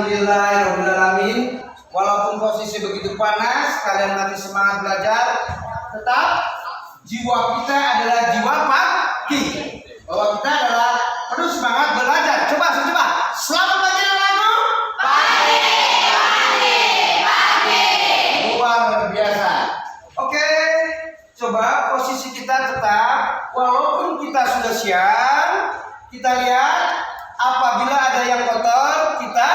Alhamdulillahirobbilalamin. Walaupun posisi begitu panas, kalian masih semangat belajar. Tetap jiwa kita adalah jiwa pagi. Bahwa kita adalah penuh semangat belajar. Coba. Selamat belajar lagu. Pagi. Luar biasa. Oke, coba posisi kita tetap. Walaupun kita sudah siang, kita lihat apabila ada yang kotor, kita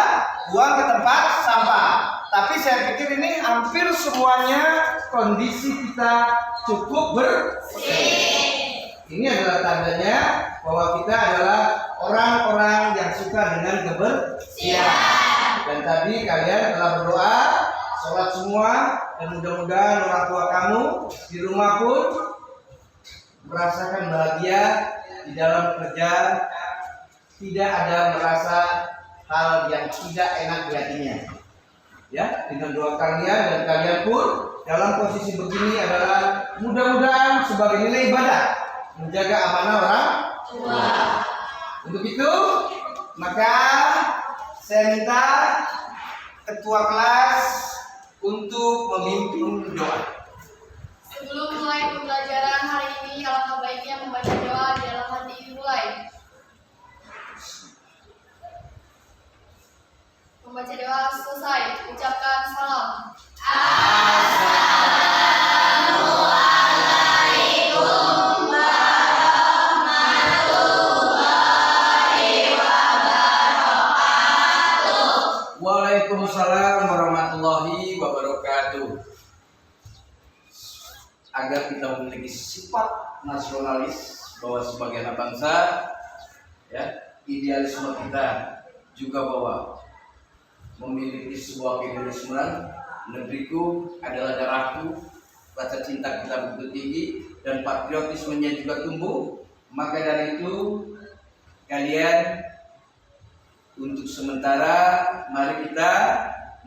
buang ke tempat sampah. Tapi saya pikir ini hampir semuanya kondisi kita cukup bersih. Ini adalah tandanya bahwa kita adalah orang-orang yang suka dengan kebersihan. Dan tadi kalian telah berdoa, sholat semua, dan mudah-mudahan orang tua kamu di rumah pun merasakan bahagia di dalam kerja, tidak ada merasa hal yang tidak enak di hatinya. Ya, dengan doa kalian dan kalian pun dalam posisi begini adalah mudah-mudahan sebagai nilai ibadah menjaga amanah orang tua. Untuk itu, maka saya minta ketua kelas untuk memimpin doa. Sebelum mulai pembelajaran hari ini, alangkah baiknya membaca doa di dalam hati dimulai. Membaca doa selesai, ucapkan salam. Assalamualaikum warahmatullahi wabarakatuh. Waalaikumsalam warahmatullahi wabarakatuh. Agar kita memiliki sifat nasionalis bahwa sebagai anak bangsa, ya, idealisme kita juga bahwa memiliki sebuah keinginan, negeriku adalah darahku, rasa cinta kita begitu tinggi dan patriotismenya juga tumbuh. Maka dari itu kalian untuk sementara mari kita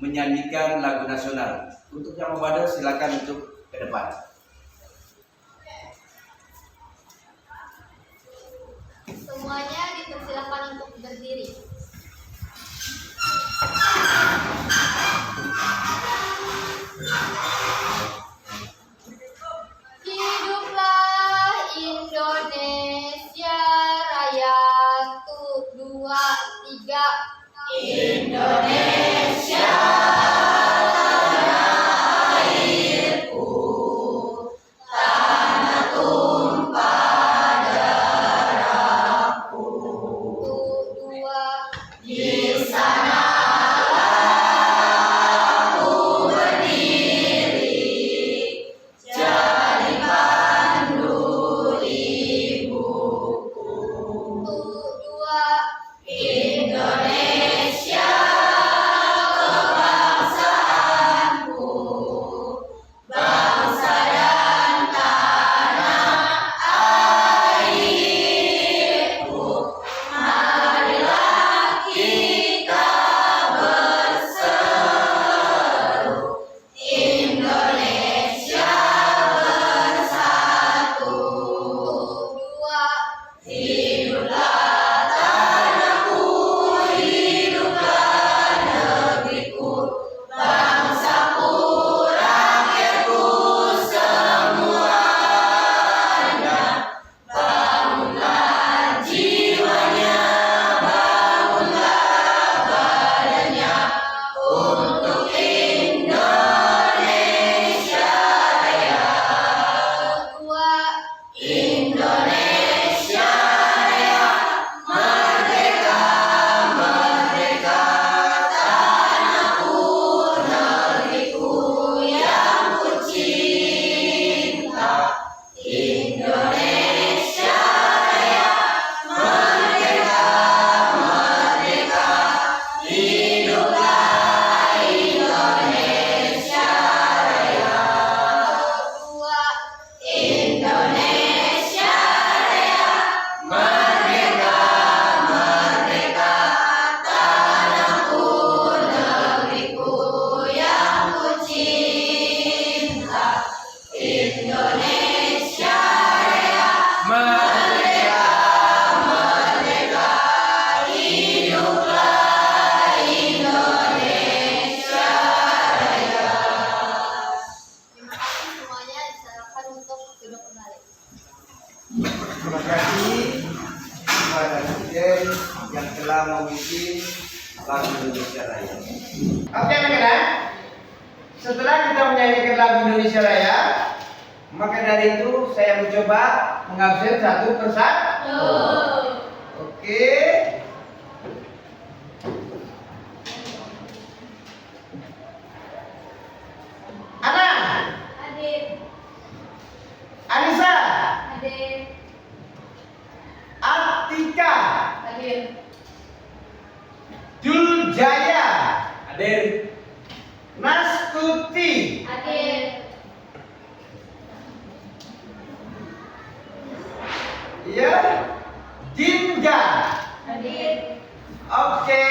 menyanyikan lagu nasional. Untuk yang mau silakan untuk ke depan. Semuanya dipersilakan untuk berdiri. Hiduplah Indonesia Raya, 2, 3. Indonesia airku, tanah tumpah darahku. Indonesia Raya. Oke anak-anak, setelah kita menyanyikan lagu Indonesia Raya, maka dari itu saya mencoba mengabsen satu persatu. Oke. Ana, Hadir. Anissa, Hadir. Atika, Hadir. Juljaya, hadir. Nastuti, Hadir. ya, Dinda. Hadir. Oke,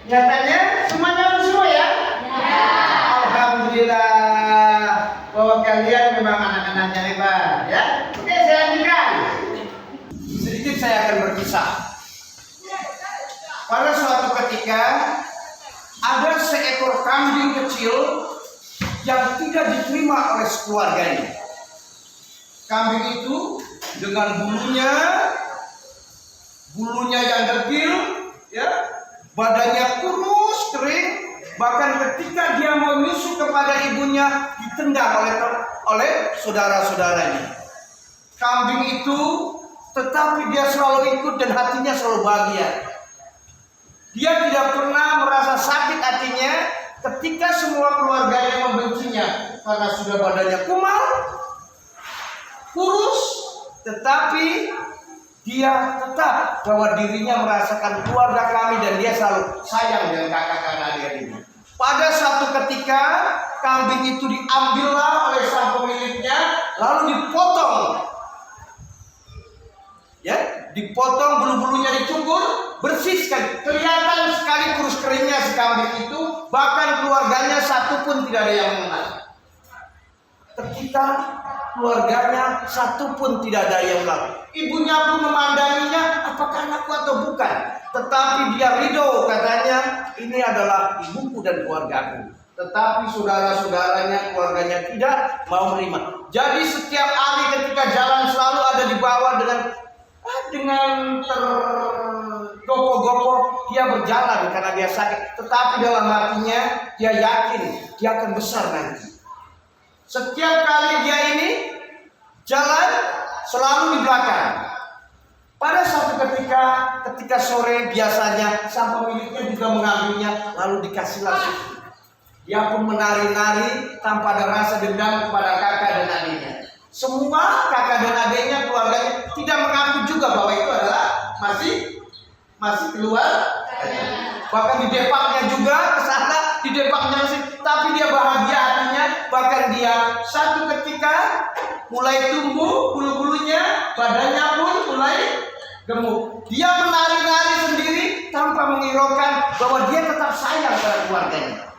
nyatanya semuanya lulus semua ya? Ya. Alhamdulillah bahwa kalian memang anak-anaknya hebat ya. Oke, saya lanjutkan. Sedikit saya akan berkisah. Pada suatu ketika ada seekor kambing kecil yang tidak diterima oleh keluarganya. Kambing itu dengan bulunya yang degil, ya, badannya kurus kering, bahkan ketika dia mau menyusu kepada ibunya ditendang oleh saudara-saudaranya. Kambing itu, tetapi dia selalu ikut dan hatinya selalu bahagia. Dia tidak pernah merasa sakit hatinya ketika semua keluarganya membencinya karena sudah badannya kumal, kurus, tetapi dia tetap bahwa dirinya merasakan keluarga kami dan dia selalu sayang dengan kakak-kakak adik-adiknya. Pada suatu ketika kambing itu diambillah oleh sang pemiliknya lalu dipotong. Ya, dipotong, bulu-bulunya dicukur, bersih sekali, kelihatan sekali kurus keringnya si kambing itu, bahkan keluarganya satu pun tidak ada yang mengenal. Ketika keluarganya satu pun tidak ada yang mengenal, ibunya pun memandanginya, apakah anakku atau bukan? Tetapi dia ridho, katanya ini adalah ibuku dan keluargaku. Tetapi saudara-saudaranya, keluarganya tidak mau menerima. Jadi setiap hari ketika jalan selalu ada di bawah dengan tergopoh-gopoh dia berjalan karena dia sakit. Tetapi dalam hatinya dia yakin dia akan besar nanti. Setiap kali dia ini jalan selalu di belakang. Pada suatu ketika sore biasanya sang pemiliknya juga mengambilnya lalu dikasihlah susu. Dia pun menari-nari tanpa ada rasa dendam kepada kakak dan adiknya. Semua kakak dan adiknya, keluarganya tidak mengaku juga bahwa itu adalah masih keluar. Bahkan didepaknya juga ke sana, didepaknya masih, tapi dia bahagia hatinya. Bahkan dia satu ketika mulai tumbuh bulu-bulunya, badannya pun mulai gemuk. Dia menari-nari sendiri tanpa menghiraukan bahwa dia tetap sayang pada keluarganya.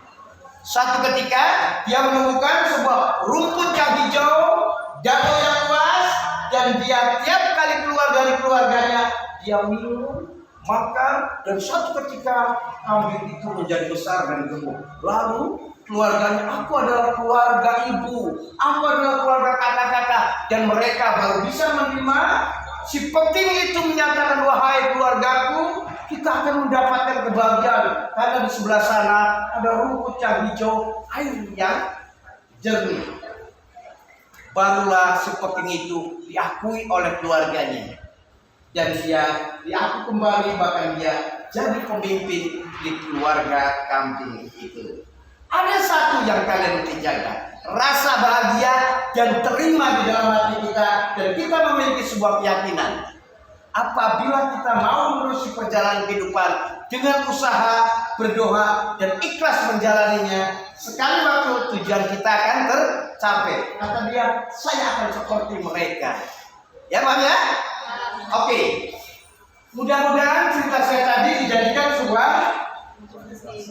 Satu ketika dia menemukan sebuah rumput yang hijau, danau yang luas, dan dia tiap kali keluar dari keluarganya dia minum, makan, dan suatu ketika kambing itu menjadi besar dan gemuk. Lalu keluarganya, aku adalah keluarga ibu, aku adalah keluarga kakak-kakak, dan mereka baru bisa menerima. Si penting itu menyatakan, wahai keluargaku, kita akan mendapatkan kebahagiaan karena di sebelah sana ada rumput yang hijau, air yang jernih. Barulah si penting itu diakui oleh keluarganya dan dia diakui kembali, bahkan dia jadi pemimpin di keluarga kambing itu. Ada satu yang kalian mesti jaga, rasa bahagia dan terima di dalam hati kita, dan kita memiliki sebuah keyakinan. Apabila kita mau menerusi perjalanan kehidupan dengan usaha, berdoa, dan ikhlas menjalaninya, sekali waktu tujuan kita akan tercapai. Kata dia, saya akan seperti mereka. Ya Pak ya? Oke. Mudah-mudahan cerita saya tadi dijadikan sebuah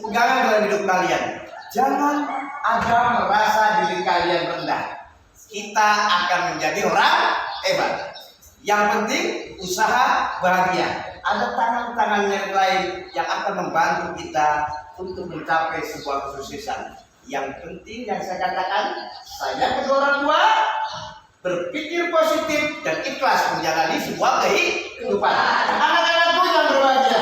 pegangan dalam hidup kalian. Jangan ada merasa diri kalian rendah. Kita akan menjadi orang hebat. Yang penting usaha bahagia. Ada tangan-tangan yang lain yang akan membantu kita untuk mencapai sebuah kesuksesan. Yang penting yang saya katakan, sayang kedua orang tua, berpikir positif dan ikhlas menjalani sebuah kehidupan. Anak-anakku yang berbahagia,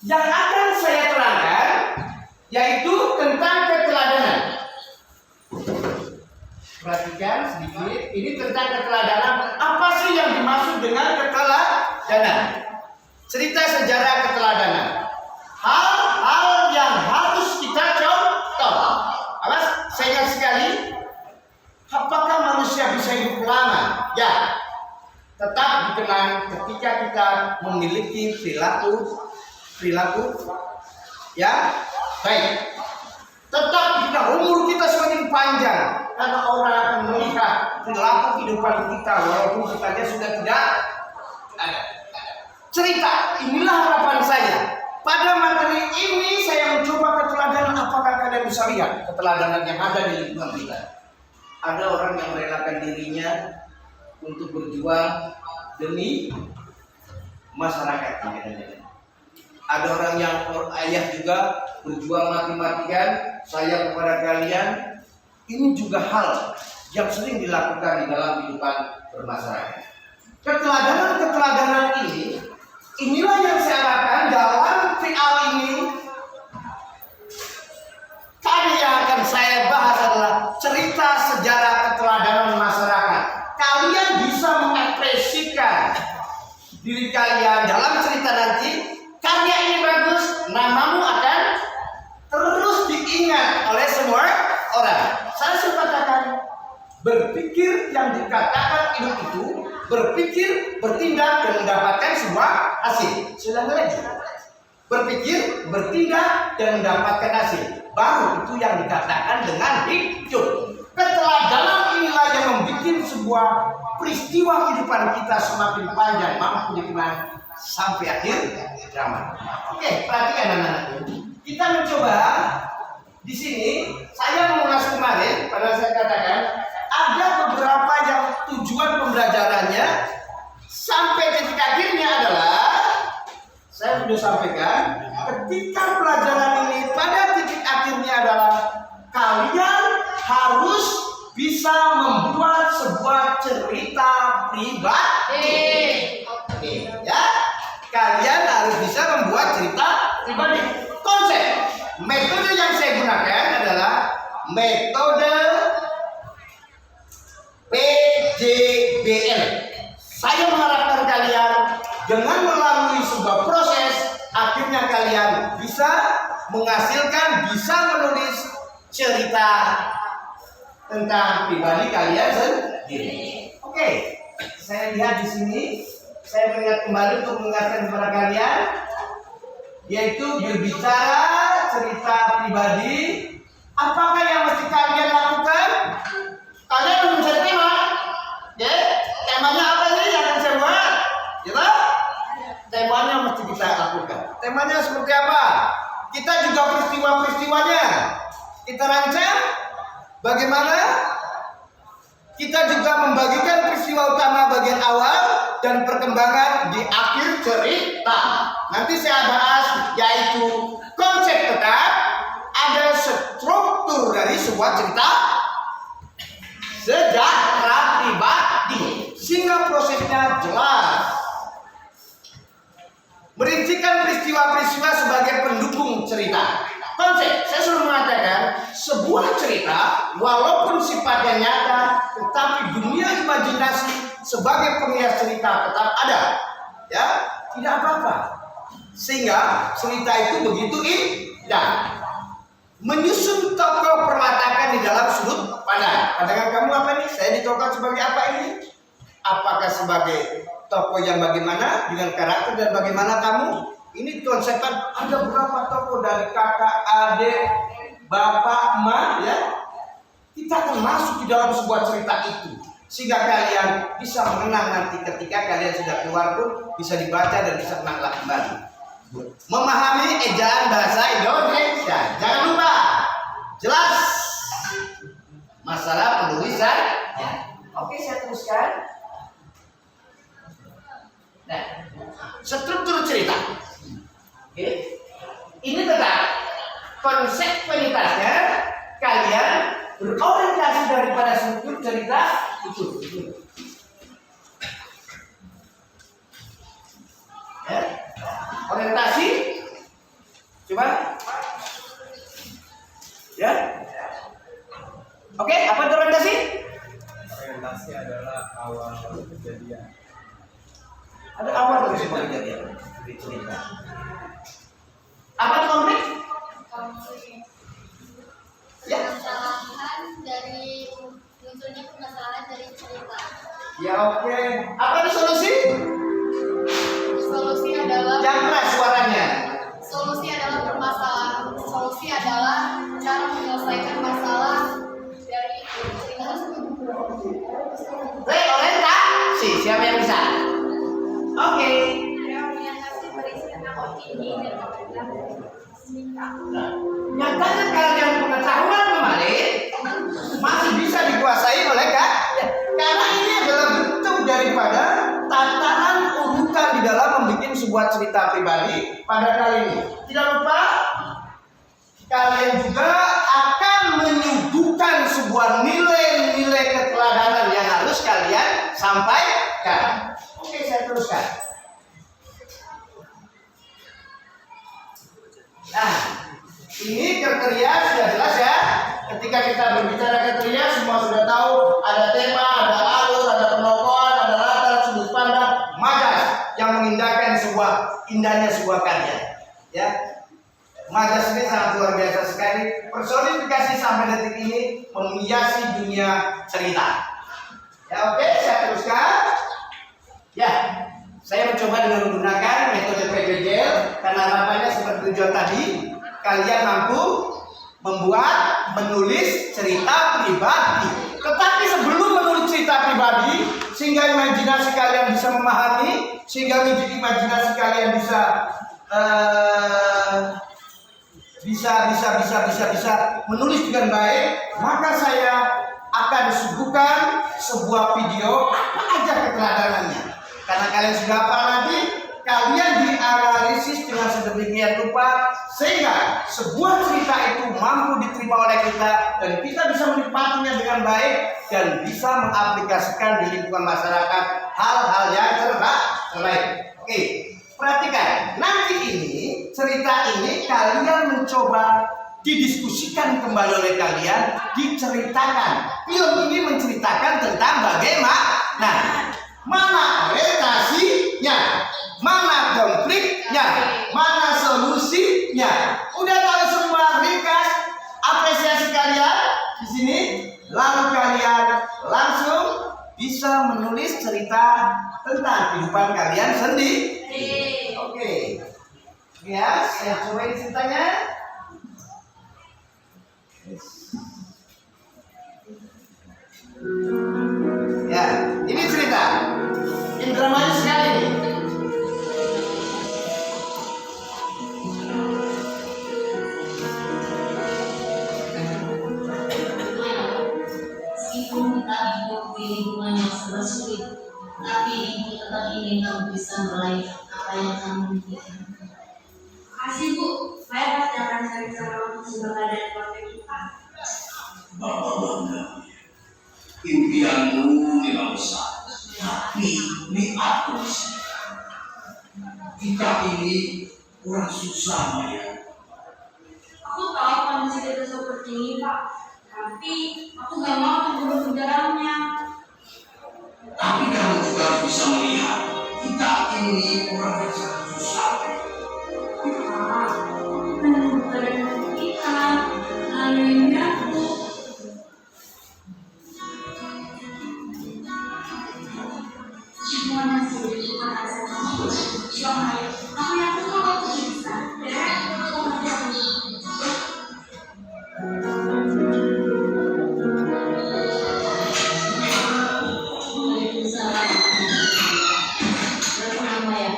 yang akan saya terangkan yaitu tentang keteladanan. Perhatikan sedikit, ini tentang keteladanan. Apa sih yang dimaksud dengan keteladanan? Cerita sejarah keteladanan. Hal-hal yang harus kita contoh. Awas, saya ingat sekali. Apakah manusia bisa hidup lama? Ya, tetap dikenang ketika kita memiliki perilaku, ya, baik. Tetap kita umur kita semakin panjang karena orang akan melihat perilaku kehidupan kita walaupun kitanya sudah tidak ada. Cerita, inilah harapan saya. Pada materi ini saya mencoba keteladanan. Apakah kalian bisa lihat keteladanan yang ada di lingkungan kita? Ada orang yang merelakan dirinya untuk berjuang demi masyarakat. Ada orang yang ayah juga berjuang mati-matian. Saya kepada kalian, ini juga hal yang sering dilakukan di dalam kehidupan bermasyarakat. Keteladanan ini, inilah yang saya harapkan dalam PL ini. Tadi yang akan saya bahas adalah cerita sejarah keteladanan masyarakat. Kalian bisa mengekspresikan diri kalian dalam cerita nanti. Karya ini bagus, namamu akan terus diingat oleh semua orang. Saya sudah katakan, berpikir yang dikatakan hidup itu, berpikir, bertindak dan mendapatkan sebuah hasil. Sudah lagi. Berpikir, bertindak dan mendapatkan hasil. Baru itu yang dikatakan dengan hidup. Keteladanan inilah yang membuat sebuah peristiwa kehidupan kita semakin panjang, mampu dikenang sampai akhir zaman. Oke, perhatikan anak-anak. Kita mencoba di sini. Saya mengulas kemarin, pada saya katakan ada beberapa yang tujuan pembelajarannya sampai titik akhirnya adalah saya sudah sampaikan. Ketika pelajaran ini pada titik akhirnya adalah kalian harus bisa membuat sebuah cerita pribadi. Ya, kalian harus bisa membuat cerita pribadi. Konsep, metode yang saya gunakan adalah metode PJBL. Saya mengharapkan kalian dengan melalui sebuah proses, akhirnya kalian bisa menghasilkan, bisa menulis cerita tentang pribadi kalian sendiri. Oke, saya lihat di sini. Saya melihat kembali untuk mengingatkan kepada kalian, yaitu berbicara cerita pribadi. Apakah yang mesti kalian lakukan? Kalian harus mencari tema. Ya, temanya apa ini yang akan saya buat? Ya, temanya mesti kita lakukan. Temanya seperti apa? Kita juga peristiwa-peristiwanya kita rancang. Bagaimana? Kita juga membagikan peristiwa utama bagian awal dan perkembangan di akhir cerita. Nanti saya bahas yaitu konsep tetap, ada struktur dari sebuah cerita sejarah pribadi sehingga prosesnya jelas. Merincikan peristiwa-peristiwa sebagai pendukung cerita. Konsep, saya selalu mengatakan sebuah cerita walaupun sifatnya nyata, tetapi dunia imajinasi sebagai penghias cerita tetap ada, ya, tidak apa-apa. Sehingga cerita itu begitu indah. Menyusun tokoh perwatakan di dalam sudut pandang. Pandangan kamu apa nih? Saya ditokohkan sebagai apa ini? Apakah sebagai tokoh yang bagaimana dengan karakter dan bagaimana kamu? Ini konsepkan ada berapa tokoh dari kakak, adik, bapak, emak, ya. Kita akan masuk di dalam sebuah cerita itu sehingga kalian bisa mengenang nanti ketika kalian sudah keluar pun bisa dibaca dan bisa menanglah kembali. Memahami ejaan bahasa Indonesia. Jangan lupa jelas masalah penulisan. Ya. Oke, saya teruskan. Nah, struktur cerita. Oke. Ini tetap konsekuensitasnya kalian berorientasi daripada struktur cerita itu. Ya. Orientasi Coba. Ya. Oke, apa itu orientasi? Orientasi adalah awal kejadian. Ada awal dari sebuah kejadian. Cerita. Apa itu konflik? Konflik. Ya. Permasalahan dari munculnya permasalahan dari cerita. Ya oke. Apa itu solusi? Solusi adalah Yang keras suaranya. Solusi adalah permasalahan. Solusi adalah cara menyelesaikan masalah dari cerita tersebut. Baik, orientasi. Siapa yang bisa? Oke. Orientasi berisi tentang opini dan pengetahuan dari cerita. Nah, nyatanya kalian pengetahuan kemarin masih bisa dikuasai oleh karena ini adalah bentuk daripada tatanan urutan di dalam membuat sebuah cerita pribadi pada kali ini. Tidak lupa kalian juga akan menyuguhkan sebuah nilai-nilai keteladanan yang harus kalian sampaikan. Oke, saya teruskan. Nah, ini kriteria sudah jelas ya. Ketika kita berbicara kriteria, semua sudah tahu ada tema, ada alur, ada penokohan, ada latar, sudut pandang, majas yang mengindahkan indahnya sebuah karya. Ya, majas ini sangat luar biasa sekali. Personifikasi sampai detik ini menghiasi dunia cerita. Ya, oke, saya teruskan. Ya, saya mencoba dengan menggunakan metode PBJ karena harapannya seperti tujuan tadi, kalian mampu membuat, menulis cerita pribadi. Tetapi sebelum menulis cerita pribadi, sehingga imajinasi kalian bisa memahami, sehingga imajinasi kalian bisa menulis dengan baik, maka saya akan suguhkan sebuah video apa aja keteladanannya. Karena kalian sudah hafal nanti, kalian dianalisis dengan sedemikian rupa sehingga sebuah cerita itu mampu diterima oleh kita dan kita bisa menikmatinya dengan baik dan bisa mengaplikasikan di lingkungan masyarakat hal-hal yang terbaik. Oke, perhatikan. Nanti ini cerita ini kalian mencoba didiskusikan kembali oleh kalian, diceritakan. Film ini menceritakan tentang bagaimana mana orientasinya, mana konfliknya, mana solusinya. Udah tahu semua, ringkas apresiasi kalian di sini, lalu kalian langsung bisa menulis cerita tentang kehidupan kalian sendiri. Oke. Ya, saya coba ceritanya. Ya, ini cerita. Ini dramatis sekali nih. Meskipun kita hidup di lingkungan yang serba sulit, tapi ibu tetap ingin kamu bisa meraih apa yang kamu inginkan. Makasih Bu, saya pasti akan cari cara untuk sebagai dan keluarga kita. Bapak bangga. Impianmu memang besar, tapi niatmu besar. Kita ini orang susah, Maya. Aku tahu kondisi kita seperti ini Pak, tapi aku gak mau terburu jalannya. Tapi kamu juga harus bisa melihat, kita ini orang yang sangat susah. Pak, bukan kita, lalu aku. Semuanya sudah kita rasakan. Soalnya, aku yakin kalau aku bisa. Ya, aku masih Waalaikumsalam. Berapa nama ya?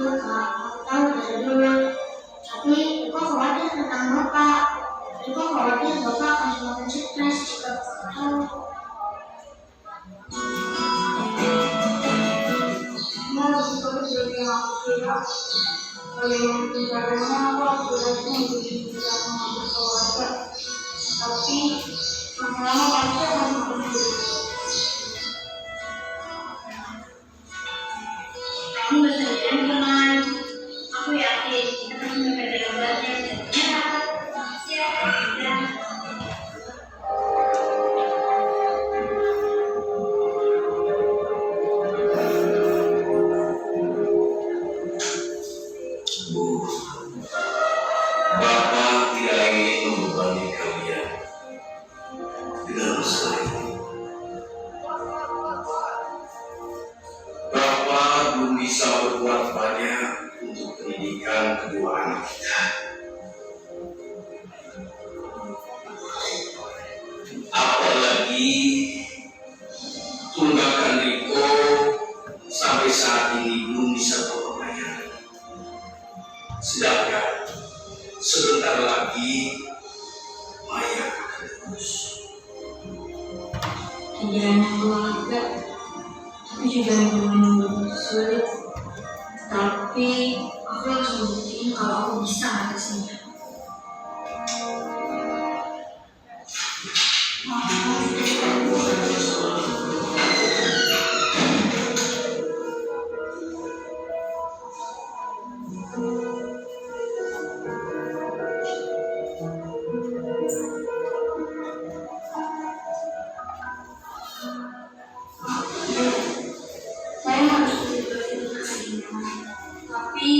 Kak, aku tahu dari dulu. Tapi Iko khawatir tentang Bapak. Iko khawatir Bapak akan semakin stres jika Bapak tahu. Mau seperti yang aku kira. Bagaimana caranya aku berhasil menjadi bersama berkeluarga. Tapi lama-lama pasti akan semakin sulit. Kamu gak sendirian teman. Aku yakin kita pasti sampai dengan bahagia. Ya. Bu, Bapak tidak ingin membebani kalian dengan masalah ini. Bapak belum bisa berbuat banyak untuk pendidikan kedua anak kita. Apalagi tunggakan Riko sampai saat ini belum bisa terbayar. Sedangkan sebentar lagi Maya akan lulus. Tidak keluarga, tapi juga memang sulit. Tapi aku harus membuktikan kalau aku bisa ngatasinya. Saya harus berterima kasih, tapi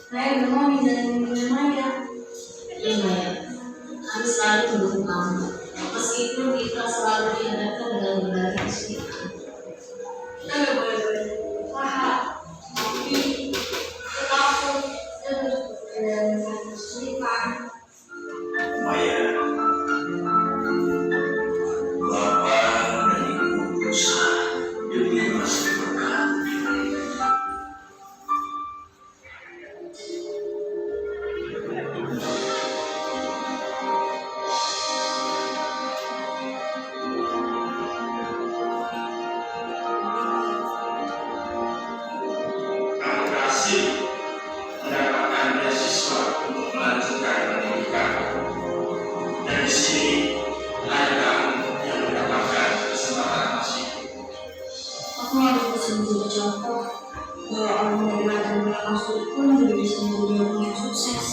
saya belum mau menjalani Maya. Iya, kami selalu mendukung kamu. Meskipun kita selalu dihadapkan dengan berbagai kesulitan. Kita gak boleh berusaha, tapi tetap terus berada dengan kesulitan. Maya, Bapak dan Ibu berusaha demi masa depan. Kamu berhasil mendapatkan beasiswa untuk melanjutkan pendidikan. Dan di sini ada kamu yang mendapatkan kesempatan masih. Aku harus bisa menjadi contoh bahwa orang dari latar belakang sulit pun juga bisa menjadi orang yang sukses.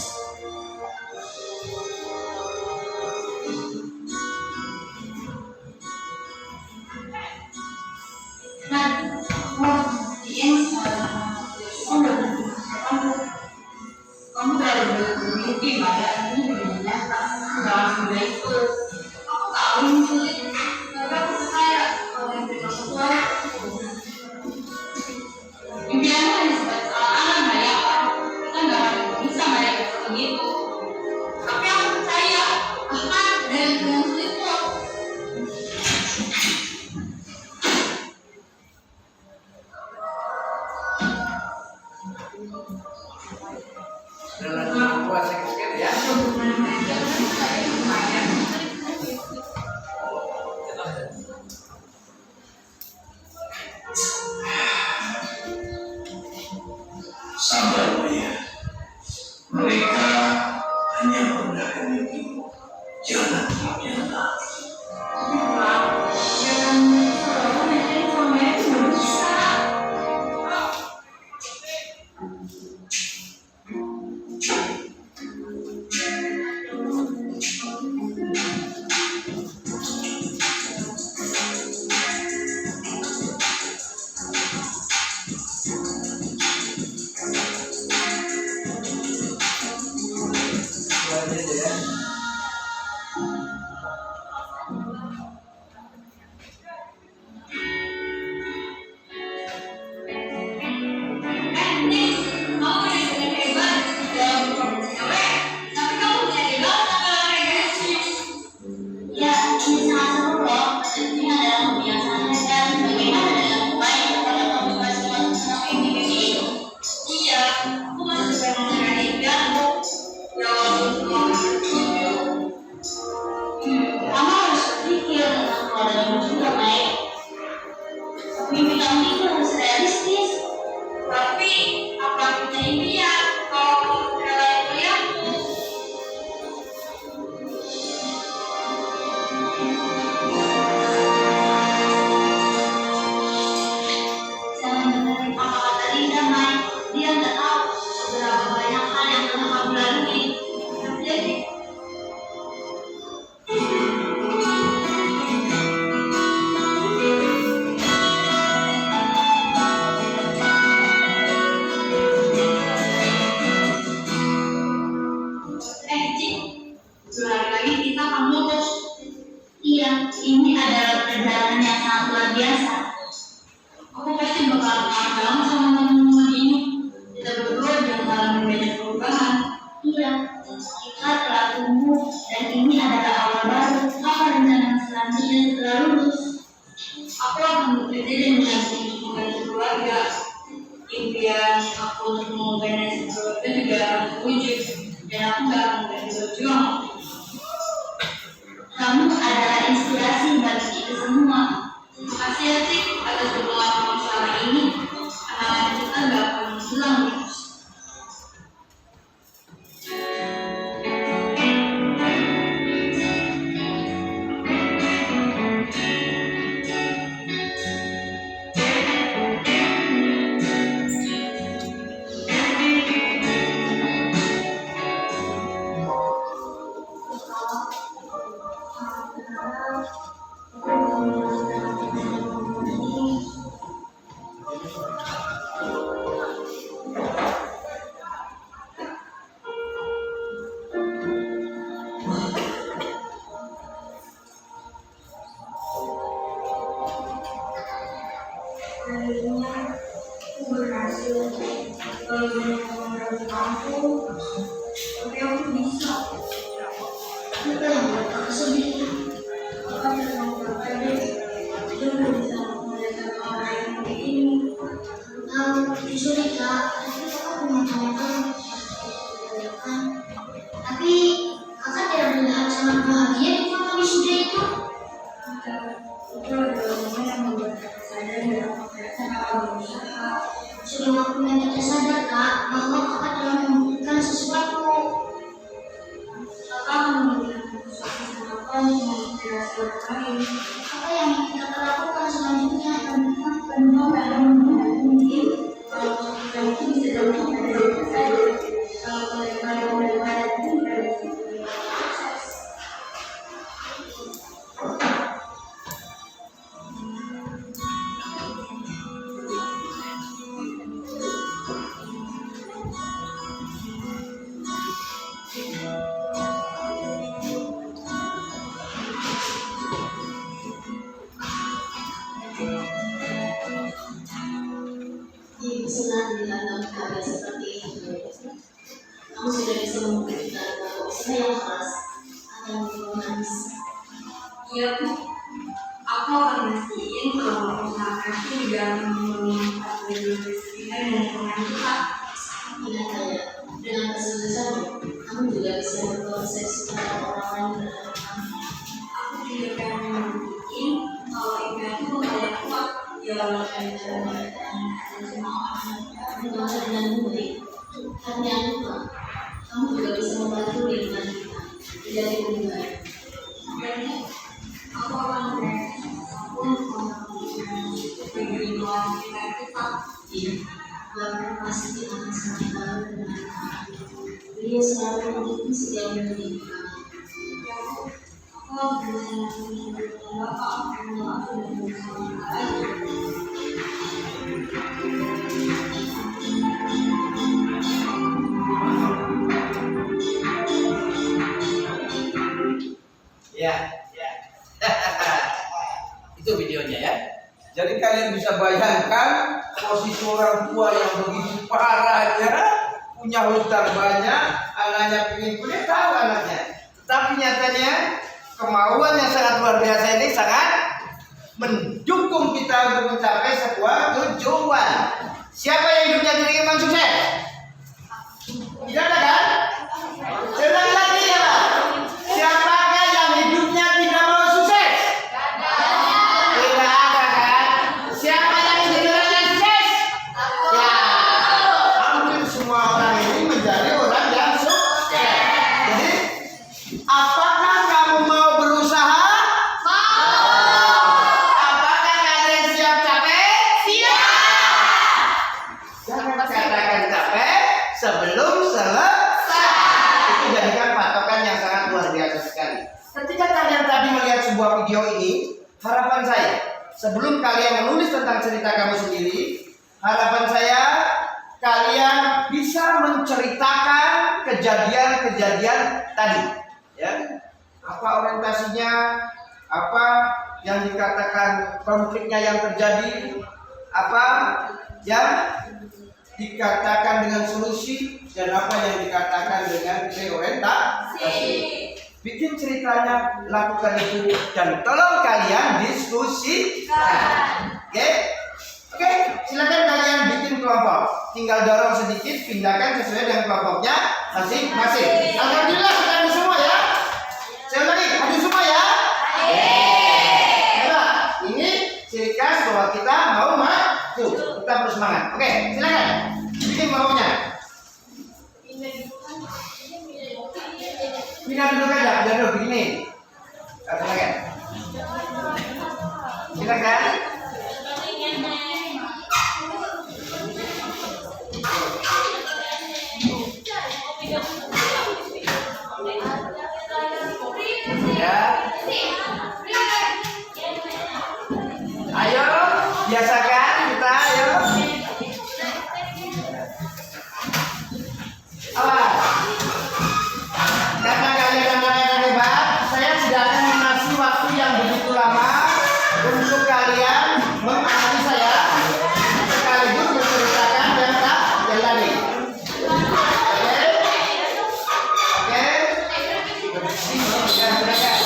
Nah, aku harus buktiin kamu udah kamu terlalu banyak bermimpi, Maya. Ini juga nyata. Jangan semudah itu. Aku tahu ini sulit, tapi aku percaya kalau yang bermaksud Tuhan. Impianmu hanya sebatas angan Maya. Kita nggak akan bisa Maya seperti itu. Tapi aku percaya, bahkan dari dengan sulit pun. Dalam buat sekali ya. Sabar Maya. Mereka hanya merendahkan mimpimu. Jangan menyerah. Jangan selalu nemenin sama Maya itu nggak bisa. impian kalau dalam kuliahku. Jangan dengerin apa kata Linda, Mai. Dia nggak tahu seberapa banyak hal yang telah kamu lalui. Jadi, Cik, sudah lagi kita akan lulus. iya, ini adalah perjalanan yang sangat luar biasa. Aku pasti bakal kangen banget sama teman-teman ini. Kita berdua juga ngalamin banyak perubahan. Iya, kita telah tumbuh dan ini adalah awal baru. Apa rencana selanjutnya setelah lulus? Aku akan bekerja dan mendampingi membantu keluarga. Impian aku untuk mengorganisasi keluarga juga akan terwujud. Dan aku gak akan berhenti berjuang. Kamu adalah inspirasi bagi kita semua. Terima kasih ya, Cik, atas dukungan kamu selama ini. Kenangan kita gak akan hilang terus. Akhirnya aku berhasil mengambil kamu, tapi aku bisa. Apa yang membuat aku sedih? Aku memang berbeda. Dia nggak bisa melihat orang yang kayak ini. Justru Kak, tapi kakak punya teman tapi kakak tidak melihat sangat bahagia di foto wisuda itu. Itu adalah momen yang membuat aku sadar dan aku merasa akan berusaha. Sudah waktunya kita sadar Kak, bahwa kakak telah membuktikan sesuatu. Kakak akan memberikan sesuatu sama aku untuk menginspirasi orang lain. Apa yang kita lakukan selanjutnya? Penuh dalam mungkin kalau sesuatu itu bisa dilakukan dari kita saja. Kalau daripada itu tidak bisa sukses. Senang melihat kamu karya seperti itu. Kamu sudah bisa membuktikan bahwa usaha yang keras akan bermanis. Iya, Bu. Aku akan mastiin kalau usaha kaki juga akan bermanfaat bagi rezeki dan lingkungan kita. Ingat saya, dengan kesuksesan kamu juga bisa berkonsep supaya orang lain berharap kamu. Aku juga pengen membuktiin kalau impianku adalah kuat. Ya, Kalau kalian mengatakan ada semua orang berdoa dengan mudik, tapi jangan lupa kamu juga bisa membantu lingkungan kita menjadi lebih baik. berarti aku akan bereaksi apapun untuk bagi lingkungan sekitar kita. Iya, bahkan pasti akan sangat baru dengan kamu. Beliau selalu mendukung setiap mendidik kamu. Ya, Bu. Aku berusaha untuk Bapak karena aku sudah berusaha lagi. Ya. Itu videonya ya. Jadi kalian bisa bayangkan posisi orang tua yang begitu parahnya, punya hutang banyak, anaknya pengen kuliah, tahu anaknya. Tetapi nyatanya kemauan yang sangat luar biasa ini sangat mendukung kita untuk mencapai sebuah tujuan. Siapa yang hidupnya tidak ingin sukses? Tidak ada kan? Senang lagi ya Pak? Siapakah yang hidupnya tidak mau sukses? Tidak ada kan? Siapa yang ingin sukses? Ya, hampir semua sebelum selesai. Itu jadikan patokan yang sangat luar biasa sekali. Ketika kalian tadi melihat sebuah video ini, harapan saya sebelum kalian menulis tentang cerita kamu sendiri, harapan saya kalian bisa menceritakan kejadian-kejadian tadi, ya. Apa orientasinya, apa yang dikatakan konfliknya yang terjadi, apa yang dikatakan dengan solusi, dan apa yang dikatakan dengan reorientasi. Bikin ceritanya, lakukan itu, dan tolong kalian diskusikan. Oke, silakan kalian bikin kelompok. Tinggal dorong sedikit, pindahkan sesuai dengan kelompoknya masing-masing. Alhamdulillah kita ada semua ya. Saya lagi, ada semua ya. Hebat. Ini ciri khas bahwa kita mau maju. Kita bersemangat. Oke, silakan bikin maunya. Pindah duduk aja, pindah duduk begini. Silakan. Silakan. Ya. Ayo, biasakan kita, ayo. Awas. Karena kalian anak-anak hebat, saya tidak akan mengasih waktu yang begitu lama untuk kalian menganalisa ya, sekaligus menceritakan yang tadi. Oke. Ya, silakan.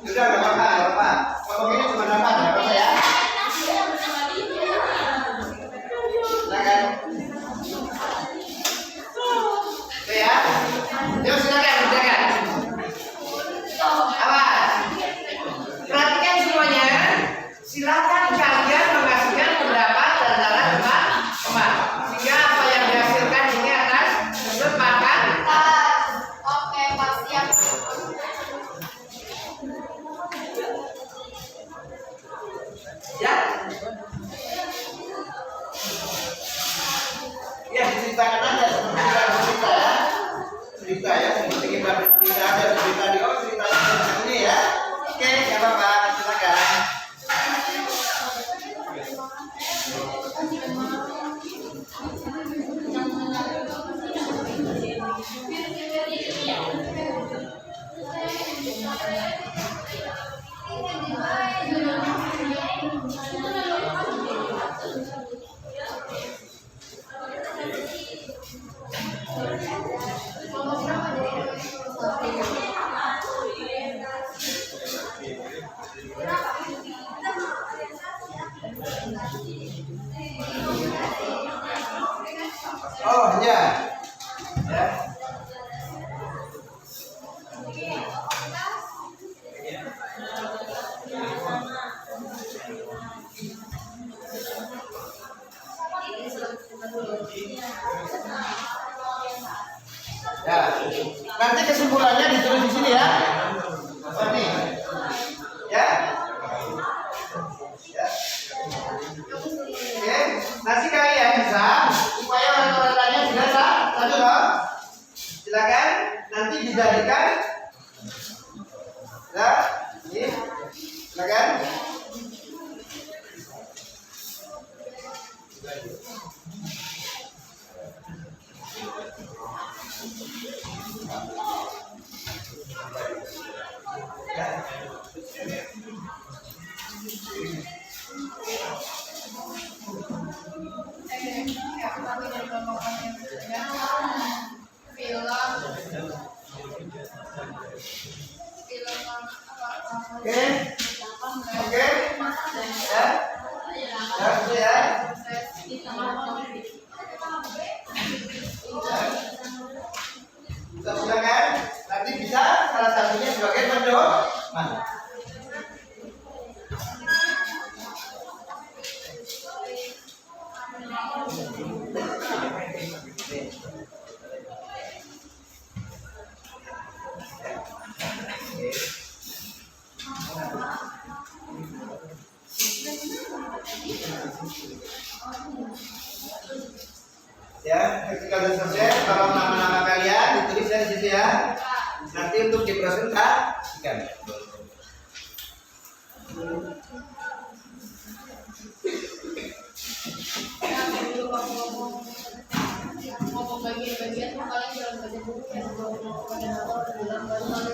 Sudah nggak apa-apa. Kalau ini cuma dapat, nggak apa-apa ya. Silakan. Oke ya. Yuk silakan. Awas. Perhatikan semuanya. Silakan kalian mengasihkan pendapat antara teman-teman. Sehingga apa yang dihasilkan ini akan kesepakatan. Oke, Pak, siap. Ya. Ya, diceritakan aja seperti kita bercerita ya. Cerita ya, seperti kita bercerita aja, cerita di ceritanya seperti ini ya. Oke, nggak apa-apa, silakan. Oh ya. Ya. Ya. Nanti kesimpulannya ditulis di sini ya. Ini. Ya. Ya. Oke, nanti kalian bisa supaya orang-orangnya sudah satu loh. Silakan nanti dijadikan. Ya, ini. Silakan. Oke. Oke. Ya. Ya, gitu ya. Silakan. Nanti bisa salah satunya sebagai pedoman. Oke. dipresentasikan. Ngomong bagian-bagian makanya jangan baca buku yang ngomong pada orang bilang baru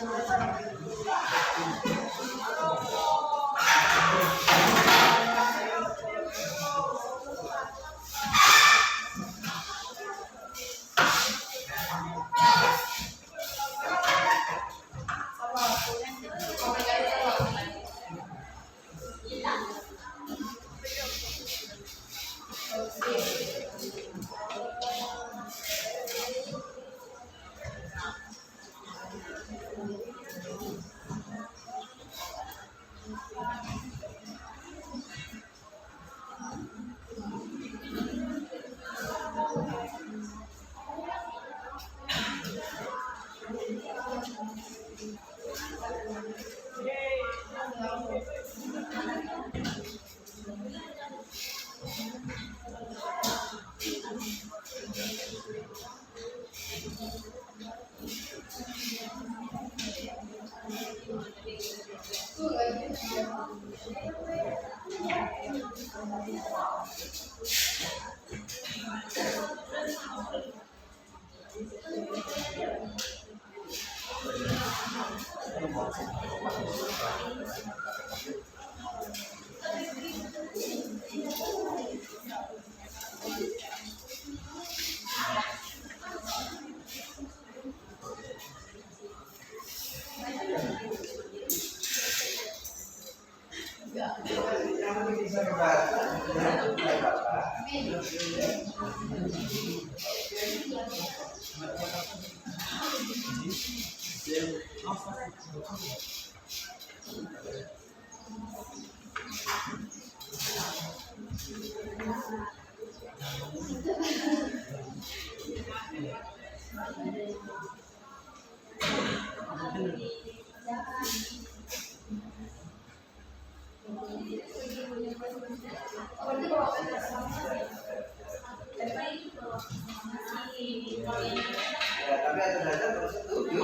Tapi ada saja terus setuju.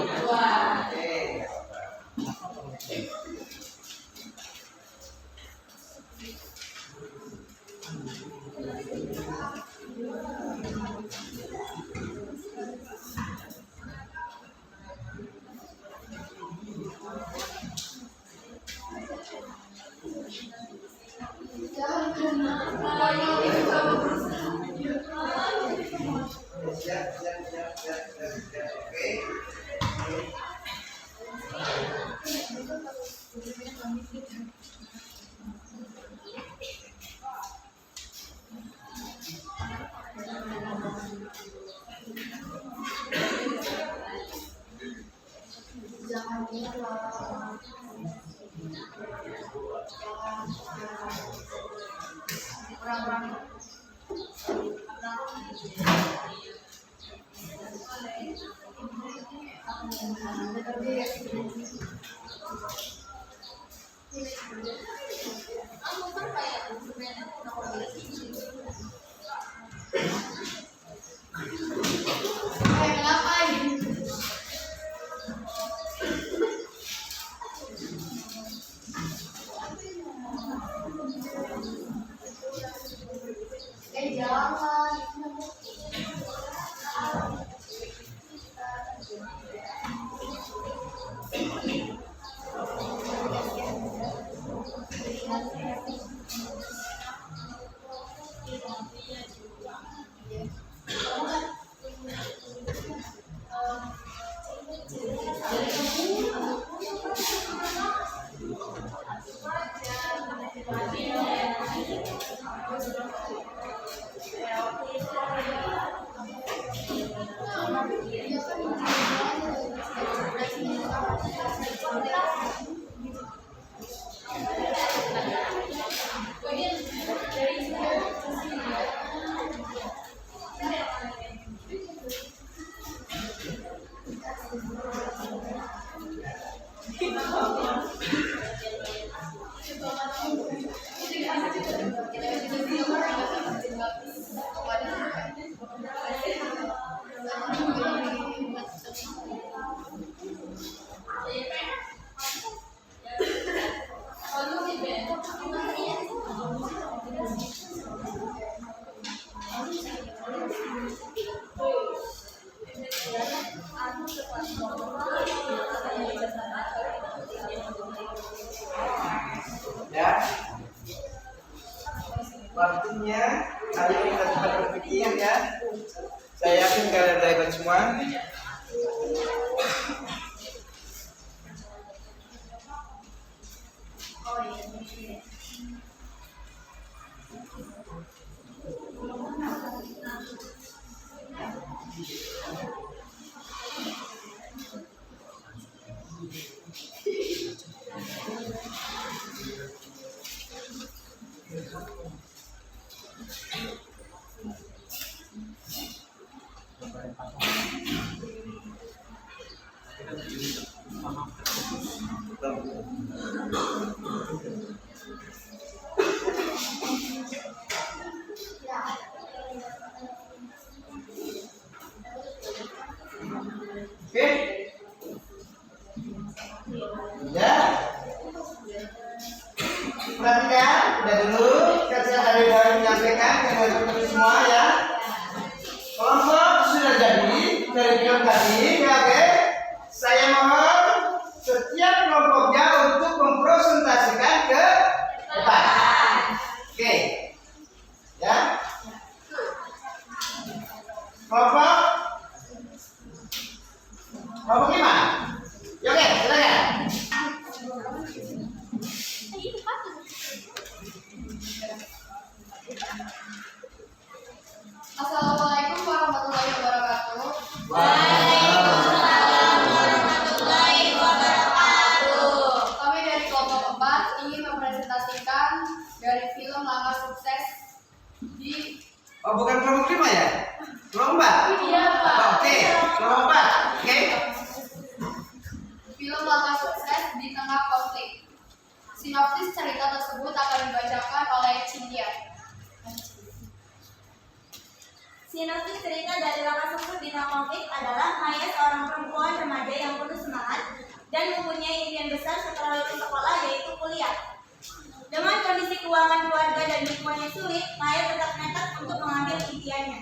semua. Oke. Ya. Perhatikan, udah dulu kerja dari Bayu menyampaikan kepada semua ya. Kelompok sudah jadi dari film tadi, ya oke. Saya mohon setiap kelompoknya untuk mempresentasikan ke depan. Oke. Ya. Kelompok gimana? Ya oke, silakan. Assalamualaikum warahmatullahi wabarakatuh. Waalaikumsalam warahmatullahi wabarakatuh. Kami dari kelompok 4 ingin mempresentasikan dari film Langkah Sukses di Oh, bukan kelompok 5 ya? Kelompok 4? Iya, Pak. Oke, kelompok 4. Oke. film Langkah Sukses di Tengah Konflik. Sinopsis cerita tersebut akan dibacakan oleh Cynthia. Sinopsis cerita dari Langkah Sukses di Tengah Konflik adalah Maya, seorang perempuan remaja yang penuh semangat dan mempunyai impian besar setelah lulus sekolah, yaitu kuliah. Dengan kondisi keuangan keluarga dan lingkungan yang sulit, Maya tetap nekat untuk mengambil impiannya.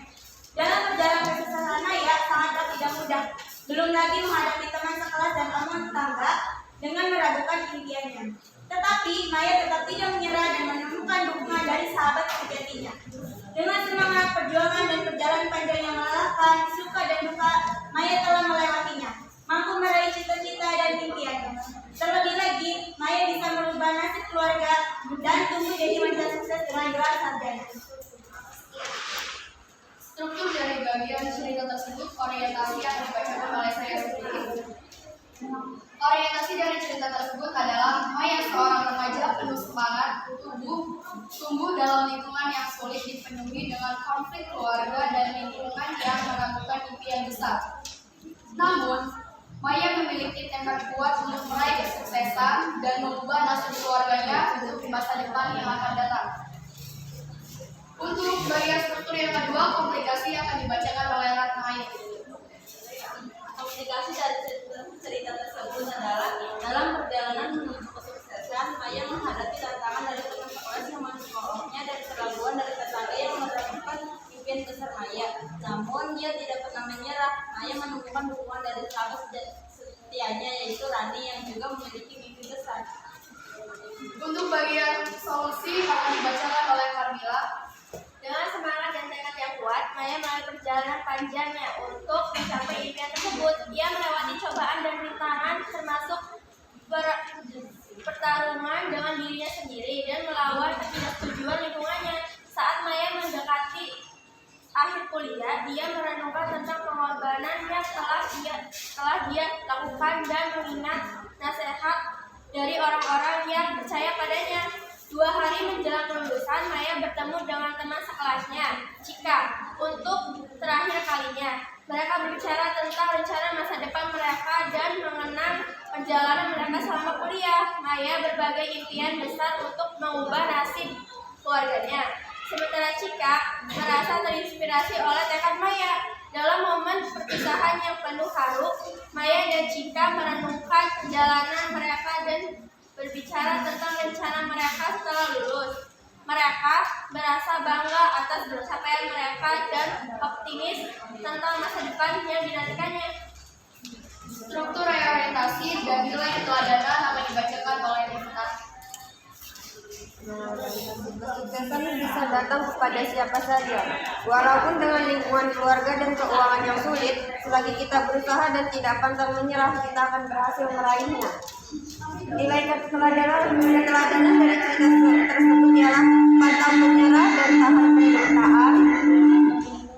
Dalam perjalanan kesuksesan Maya sangatlah tidak mudah. Belum lagi menghadapi teman sekelas dan teman tetangga dengan meragukan impiannya. Tetapi Maya tetap tidak menyerah dan menemukan dukungan dari sahabat sejatinya. Dengan semangat perjuangan dan perjalanan panjang yang melelahkan, suka dan duka, Maya telah melewatinya, mampu meraih cita-cita dan impiannya. Terlebih lagi, Maya bisa merubah nasib keluarga dan tumbuh jadi wanita sukses dengan gelar sarjana. Struktur dari bagian cerita tersebut orientasi yang dibacakan oleh saya sendiri. Orientasi dari cerita tersebut adalah Maya, seorang remaja penuh semangat, tumbuh dalam lingkungan yang sulit dipenuhi dengan konflik keluarga dan lingkungan yang meragukan impian besar. Namun, Maya memiliki tekad kuat untuk meraih kesuksesan dan mengubah nasib keluarganya untuk masa depan yang akan datang. Untuk bagian struktur yang kedua, komplikasi yang akan dibacakan oleh Ratnaid. Komplikasi dari cerita tersebut adalah dalam perjalanan menuju kesuksesan, Maya menghadapi tantangan dari teman sekolah yang menolaknya dan keraguan dari tetangga yang meragukan impian besar Maya. Namun dia tidak pernah menyerah. Maya menemukan dukungan dari sahabat setianya, yaitu Rani, yang juga memiliki mimpi besar. Untuk bagian solusi akan dibacakan oleh Carmila. Dengan semangat dan tekad yang kuat, Maya melalui perjalanan panjangnya untuk mencapai impian tersebut. Ia melewati cobaan dan rintangan, termasuk pertarungan dengan dirinya sendiri dan melawan ketidaksetujuan lingkungannya. Saat Maya mendekati akhir kuliah, dia merenungkan tentang pengorbanan yang telah dia lakukan dan mengingat nasihat dari orang-orang yang percaya padanya. 2 hari menjelang kelulusan, Maya bertemu dengan teman sekelasnya, Cika, untuk terakhir kalinya. Mereka berbicara tentang rencana masa depan mereka dan mengenang perjalanan mereka selama kuliah. Maya berbagai impian besar untuk mengubah nasib keluarganya. Sementara Cika merasa terinspirasi oleh tekad Maya. Dalam momen perpisahan yang penuh haru, Maya dan Cika merenungkan perjalanan mereka dan berbicara tentang rencana mereka setelah lulus. Mereka merasa bangga atas pencapaian mereka dan optimis tentang masa depan yang dinantikannya. Struktur reorientasi dan nilai keteladanan akan dibacakan oleh Devita. Kesuksesan bisa datang kepada siapa saja, walaupun dengan lingkungan keluarga dan keuangan yang sulit. Selagi kita berusaha dan tidak pantang menyerah, kita akan berhasil meraihnya. Nilai keteladanan dari cerita tersebut ialah pantang menyerah dan tahan penderitaan,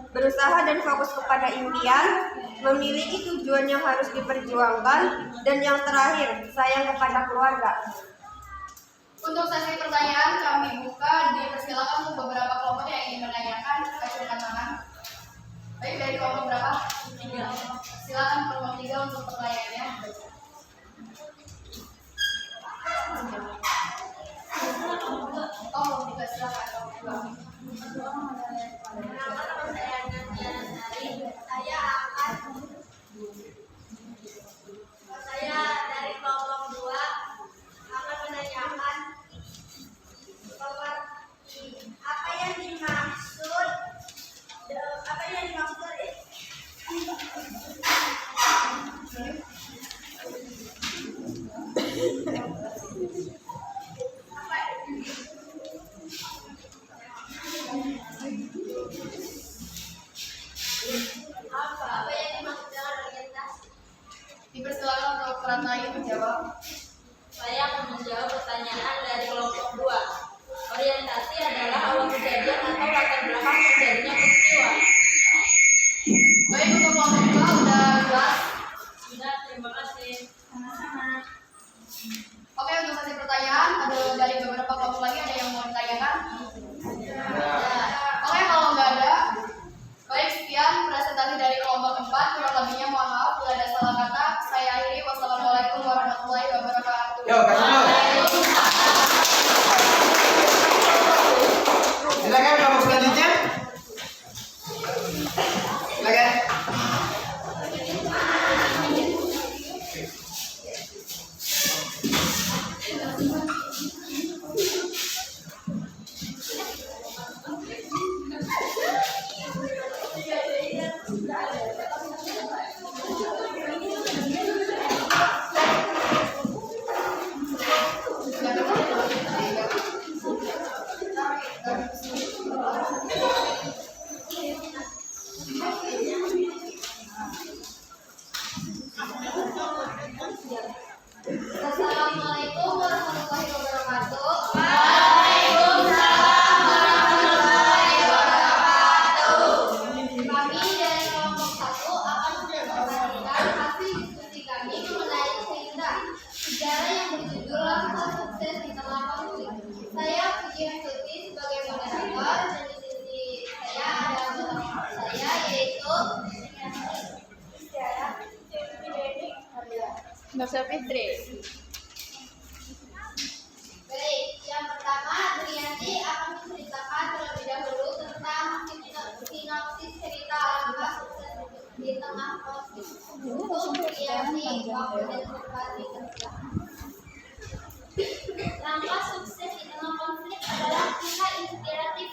berusaha dan fokus kepada impian, memiliki tujuan yang harus diperjuangkan, dan yang terakhir, sayang kepada keluarga. Untuk sesi pertanyaan kami buka, dipersilakan untuk beberapa kelompok yang ingin menanyakan, acungkan tangan. Baik, dari kelompok berapa? 3. Silakan kelompok 3 untuk pertanyaannya. Oh, tidak, silakan kelompok 2. Saya dari kelompok 2 akan menanyakan bahwa apa yang dimaksud dengan orientasi? Dipersilakan untuk Ratna menjawab. Saya akan menjawab pertanyaan dari kelompok 2. Orientasi adalah awal kejadian atau latar belakang terjadinya peristiwa. Baik, untuk kelompok 2 udah jelas. Sudah, terima kasih. Oke, untuk sesi pertanyaan ada dari beberapa kelompok lagi, ada yang mau ditanyakan? Oke, kalau nggak ada, baik, sekian presentasi dari kelompok 4. Kurang lebihnya mohon maaf bila ada salah kata. Saya akhiri. Wassalamualaikum warahmatullahi wabarakatuh. Yo, kasih dulu. Silakan kelompok selanjutnya. Silakan. Assalamualaikum warahmatullahi wabarakatuh. Kami dari kelompok 1 akan mempresentasikan hasil diskusi kami mengenai cerita sejarah yang berjudul Langkah Sukses di Tengah Konflik. Saya Puji Putri sebagai moderator, dan di sini saya ada teman saya yaitu Dr. Fitri. Baik, yang pertama Triyanti akan menceritakan terlebih dahulu tentang sinopsis cerita Langkah Sukses di Tengah Konflik. Untuk Triyanti, waktu dan tempat dipersilakan. Langkah sukses di tengah konflik adalah kisah inspiratif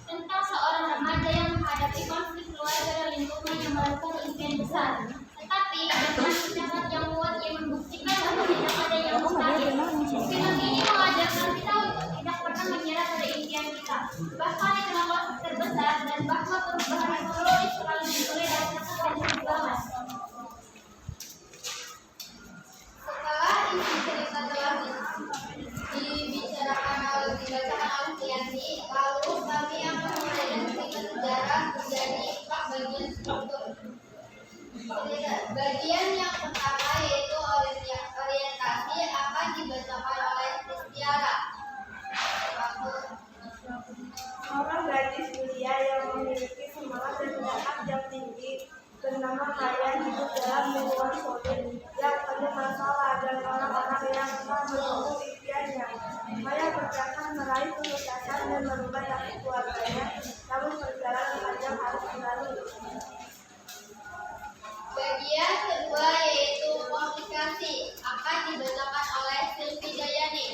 tentang seorang remaja yang menghadapi konflik keluarga dan lingkungan yang melakukan impian besar. Tetapi dengan semangat yang kuat, ia membuktikan bahwa tidak ada yang mustahil. Film ini mengajarkan kita untuk tidak pernah menyerah pada impian kita, bahkan di tengah konflik terbesar, dan bahwa perubahan ekonomi selalu dimulai dari kesadaran perjuangan. Setelah isi cerita telah dibicarakan oleh dibacakan oleh Triyanti, lalu kami akan mulai dari cerita sejarah menjadi 4 bagian struktur. Bagian yang pertama yaitu orientasi akan dibacakan oleh Tiara. Seorang gadis mulia yang memiliki semangat dan bakat yang tinggi bernama Maya hidup dalam lingkungan sulit yang penuh masalah dan orang-orang yang telah menunggu impiannya. Maya bertekad meraih kesuksesan dan merubah nasib keluarganya, namun perjalanan panjang harus dilalui. Bagian kedua yaitu komunikasi akan dibacakan oleh Silvi Dayani.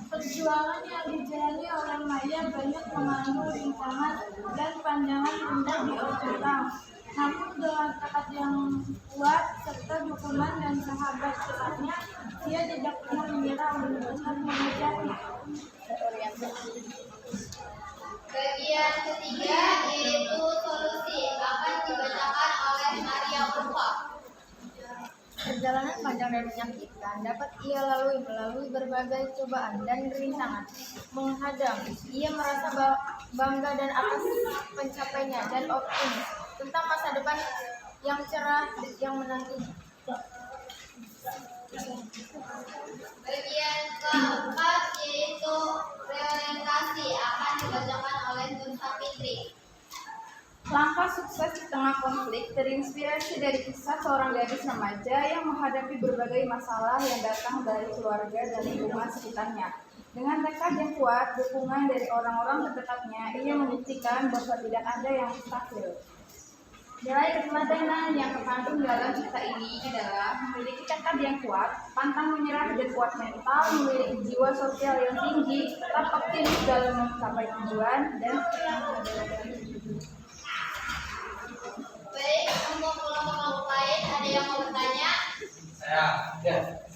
Perjuangan yang dijalani oleh Maya banyak mengandung rintangan dan pandangan indah di ujung. Namun dengan tekad yang kuat serta dukungan dan sahabat dekatnya, Ia tidak pernah menyerah untuk mengejarnya. Bagian ketiga yaitu solusi akan dibacakan oleh Maria Ulfa. Perjalanan panjang dan menyakitkan dapat ia lalui melalui berbagai cobaan dan rintangan menghadang. Ia merasa bangga dan atas pencapaiannya dan optimis tentang masa depan yang cerah yang menantinya. Bagian keempat yaitu reorientasi akan dibacakan oleh Nur Sapitri. Langkah sukses di tengah konflik terinspirasi dari kisah seorang gadis remaja yang menghadapi berbagai masalah yang datang dari keluarga dan lingkungan sekitarnya. Dengan tekad yang kuat, dukungan dari orang-orang terdekatnya, ia membuktikan bahwa tidak ada yang mustahil. Nilai ketelatenan yang terkandung dalam cerita ini adalah memiliki tekad yang kuat, pantang menyerah dan kuat mental, memiliki jiwa sosial yang tinggi, tetap optimis dalam mencapai tujuan, dan Baik, untuk kelompok lain ada yang mau bertanya?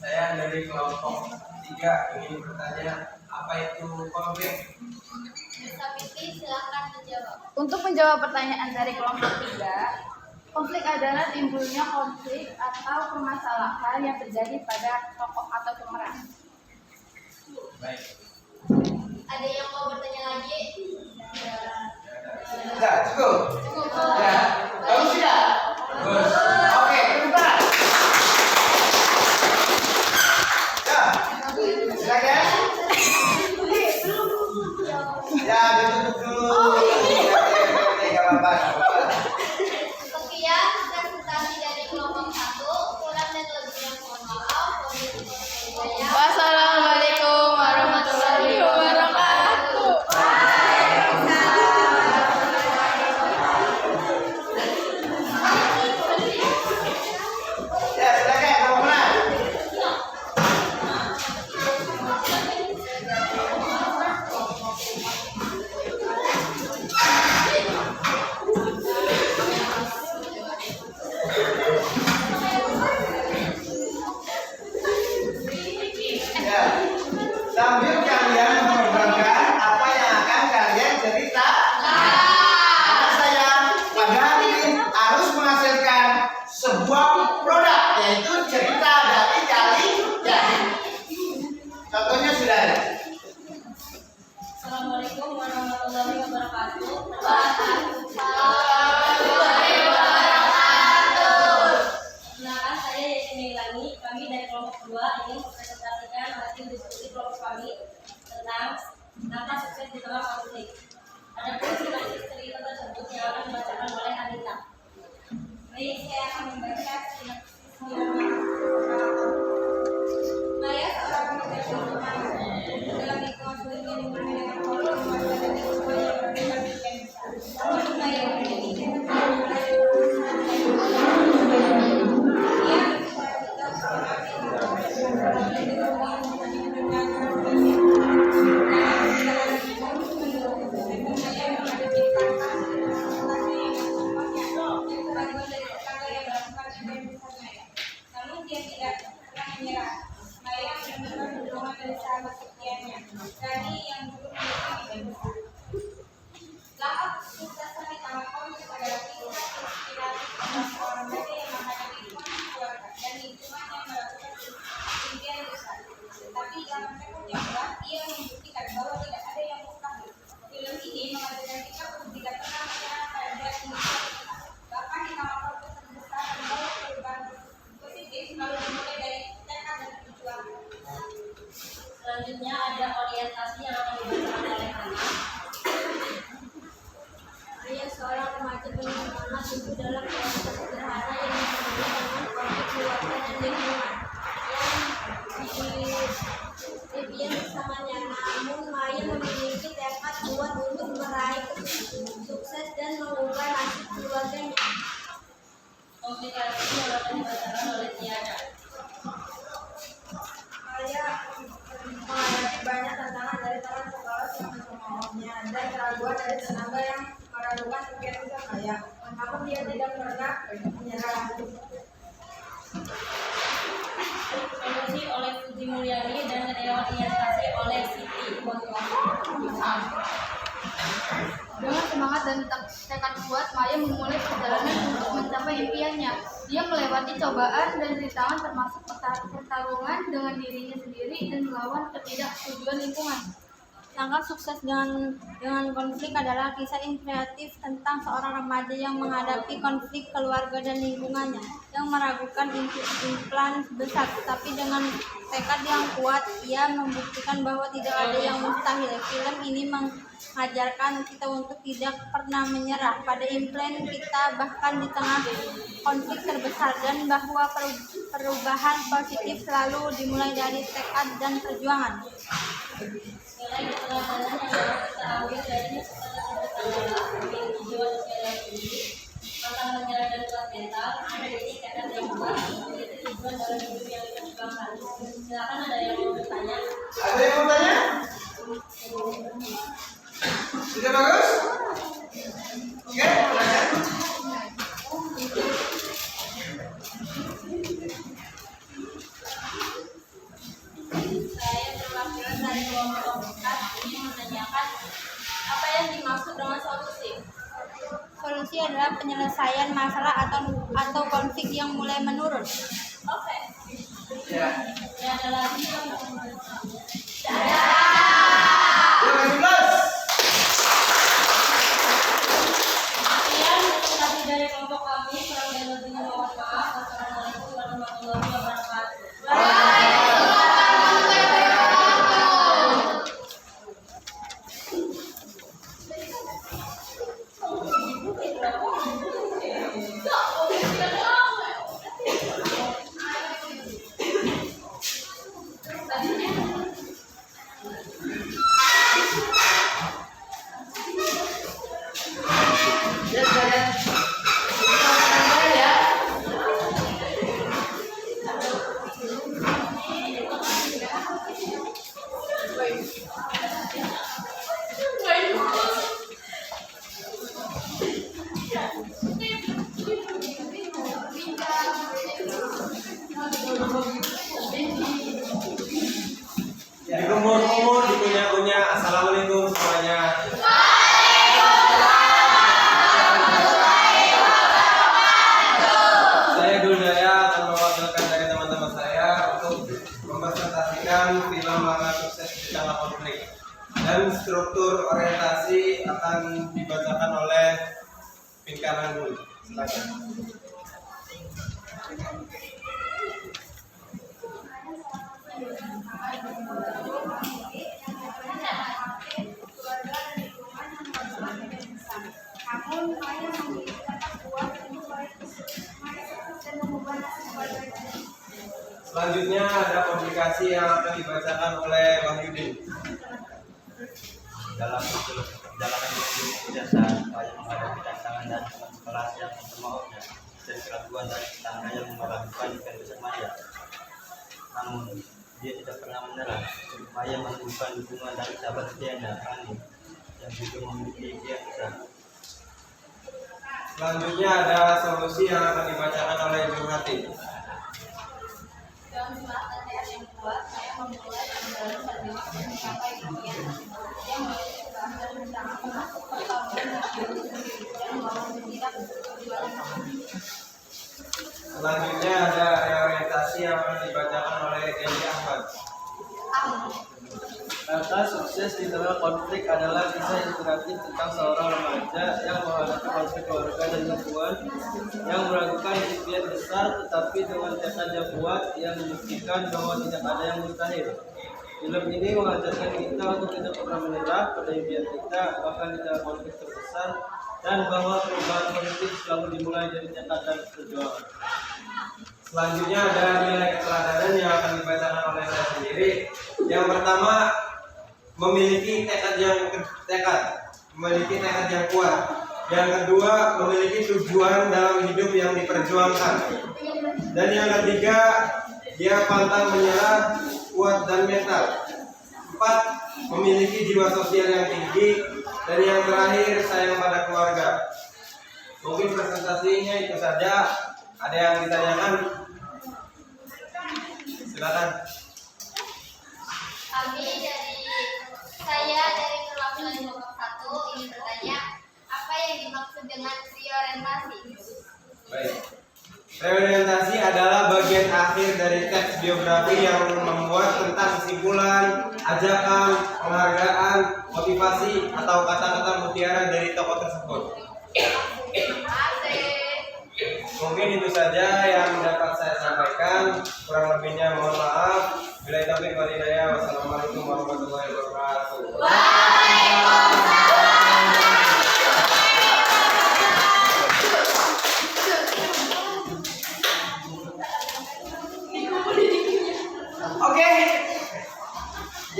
Saya dari kelompok 3 ingin bertanya apa itu konflik? Nur Sapitri silakan menjawab. untuk menjawab pertanyaan dari kelompok 3, konflik adalah timbulnya konflik atau permasalahan yang terjadi pada tokoh atau pemeran. Baik. Ada yang mau bertanya lagi? Sudah, cukup. Ya, bagus tidak? Bagus. Oke, bentar. Ya, silakan. Ya, ditutup dulu. Oke, nggak apa-apa. Sekian presentasi dari kelompok 1. Kurang dan lebihnya mohon maaf. Wassalamualaikum warahmatullahi wabarakatuh. Ya, silakan, kamu mulai. Ya, sambil kalian mengembangkan apa yang akan kalian cerita. Karena saya pada hari ini harus menghasilkan sebuah produk, yaitu cerita dari kalian. Contohnya sudah ada. Assalamualaikum warahmatullahi wabarakatuh. Perkenalkan, saya Yesi Meilani. Kami dari kelompok 2 ingin mempresentasikan hasil diskusi kelompok kami tentang langkah sukses di tengah konflik. Adapun sinopsis cerita tersebut yang akan dibacakan oleh Anita. Baik, saya akan membaca sinopsis Maya seorang pekerja lingkungan dalam lingkungan sulit yang dimulai dengan pola keluarga dan lingkungan yang berbeda sebagian besar. Namun Maya memiliki namun dia tidak pernah menyerah. Maya menemukan dukungan dari sahabat sekiannya, Rani yang dulu memiliki mimpi besar. Langkah kesuksesan di tengah konflik adalah kisah inspirasi tentang seorang gadis yang menghadapi konflik keluarga dan lingkungan yang melakukan impian besar. Tapi dalam tekad yang kuat, ia membuktikan bahwa tidak ada yang mustahil. Film ini mengajarkan kita untuk tidak pernah menyerah pada impian kita. Bahkan di tengah konflik terbesar dan banyak perubahan positif selalu dimulai dari tekad dan perjuangan. Selanjutnya ada orientasi yang akan Solusi oleh Puji Mulyani dan reorientasi oleh Siti. Dengan semangat dan tekad kuat, Maya memulai perjalanan untuk mencapai impiannya. Dia melewati cobaan dan rintangan termasuk pertarungan dengan dirinya sendiri dan melawan ketidaksetujuan lingkungan. Langkah sukses dengan konflik adalah kisah inspiratif tentang seorang remaja yang menghadapi konflik keluarga dan lingkungannya, yang meragukan implan besar, tapi dengan tekad yang kuat, ia membuktikan bahwa tidak ada yang mustahil. Film ini mengajarkan kita untuk tidak pernah menyerah pada implan kita, bahkan di tengah konflik terbesar, dan bahwa perubahan positif selalu dimulai dari tekad dan perjuangan. Nilai keteladanan yang dapat kita ambil dari setelah memiliki jiwa sosial yang tinggi, pantang menyerah dan kuat mental, memiliki tekad yang kuat, memiliki tujuan dalam hidup yang diperjuangkan. Silakan ada yang mau bertanya? Ada yang mau tanya? Sudah bagus? Oke, silakan. Saya perwakilan dari kelompok ingin menanyakan apa yang dimaksud dengan solusi. Solusi adalah penyelesaian masalah atau konflik yang mulai menurun. Oke. Ya. Ya, ada lagi yang sekian presentasi dari kelompok kami. Kurang dan lebihnya mohon maaf. Wassalamualaikum warahmatullahi wabarakatuh. Dikumur-kumur, dikunyah-kunyah. Assalamualaikum semuanya. Saya Duldaya akan mewakilkan dari teman-teman saya untuk mempresentasikan film Langkah Sukses di Tengah Konflik. Dan struktur orientasi akan dibacakan oleh Pinkan Anggul. Silakan. Namun, Maya memiliki tekad kuat untuk Maya sukses dan mengubah nasib keluarganya. Selanjutnya ada publikasi yang akan dibacakan oleh Wahyudin. Dalam perjalanan hidup biasa, Maya menghadapi tantangan dan teman sekelas yang mencemoohnya dan keraguan dari tetangga yang meragukan kebesaran Maya. Namun, dia tidak pernah menyerah. Maya menemukan dukungan dari sahabat setianya, Ani, yang juga memiliki impian besar. Selanjutnya ada solusi yang akan dibacakan oleh Jumati. Dengan semangat dan tekad yang kuat, saya memulai perjalanan berjuang untuk mencapai impian. Dia memiliki kebahagiaan dan rintangan termasuk pertarungan dengan diri sendiri dan melawan ketidaksetujuan lingkungan. Selanjutnya ada reorientasi yang akan dibacakan oleh Dendi Ahmad. Langkah sukses di tengah konflik adalah kisah inspiratif tentang seorang remaja yang menghadapi konflik keluarga dan lingkungan, yang meragukan impian besar, tetapi dengan tekad yang kuat, ia membuktikan bahwa tidak ada yang mustahil. Film ini mengajarkan kita untuk tidak pernah menyerah pada impian kita, bahkan di tengah konflik terbesar, dan bahwa perubahan positif selalu dimulai dari tekad dan perjuangan. Selanjutnya ada nilai keteladanan yang akan dibacakan oleh saya sendiri. Yang pertama, memiliki tekad yang kuat. Yang kedua, memiliki tujuan dalam hidup yang diperjuangkan. Dan yang ketiga, dia pantang menyerah, kuat dan mental. 4, memiliki jiwa sosial yang tinggi. Dan yang terakhir, sayang pada keluarga. Mungkin presentasinya itu saja. Ada yang ditanyakan? Silakan. Saya dari perwakilan kelompok 1 ingin bertanya, apa yang dimaksud dengan reorientasi? Baik. Reorientasi adalah bagian akhir dari teks biografi yang membuat tentang kesimpulan, ajakan, penghargaan, motivasi, atau kata-kata mutiara dari tokoh tersebut. Mungkin itu saja yang dapat saya sampaikan. Kurang lebihnya mohon maaf. Bila taufiq wal hidayah. Wassalamualaikum warahmatullahi wabarakatuh. Oke.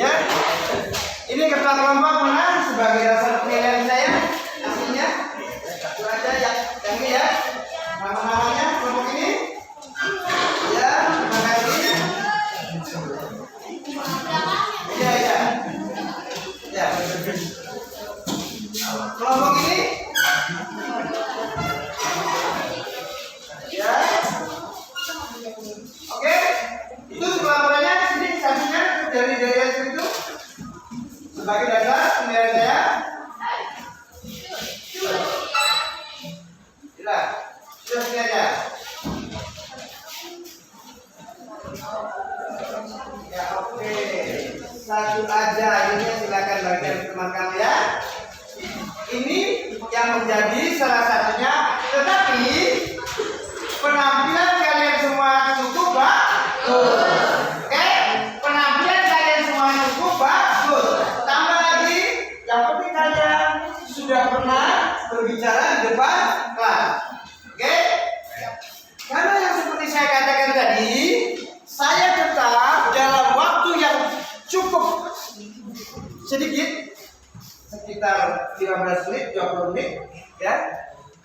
Ya. Ini ketua kelompok mana sebagai dasar penilaian saya hasilnya. Satu aja ya. Yang ini ya. Nama-namanya kelompok ini. Ya, terima kasih. Ya, ya. Ya. Kelompok ini. Ya. Oke. Itu pelaporannya sini satunya dari itu sebagai dasar penilaian saya. Sudah sini aja. Ya oke. Satu aja ini silakan bagian teman kamu ya. Ini yang menjadi salah satunya, tetapi penampilan kalian semua cukup bagus. Oke, penampilan kalian semua cukup bagus. Tambah lagi, yang penting kalian sudah pernah berbicara di depan kelas. Oke? Karena yang seperti saya katakan tadi, saya tetap dalam waktu yang cukup sedikit, sekitar 15 menit, 20 menit, ya.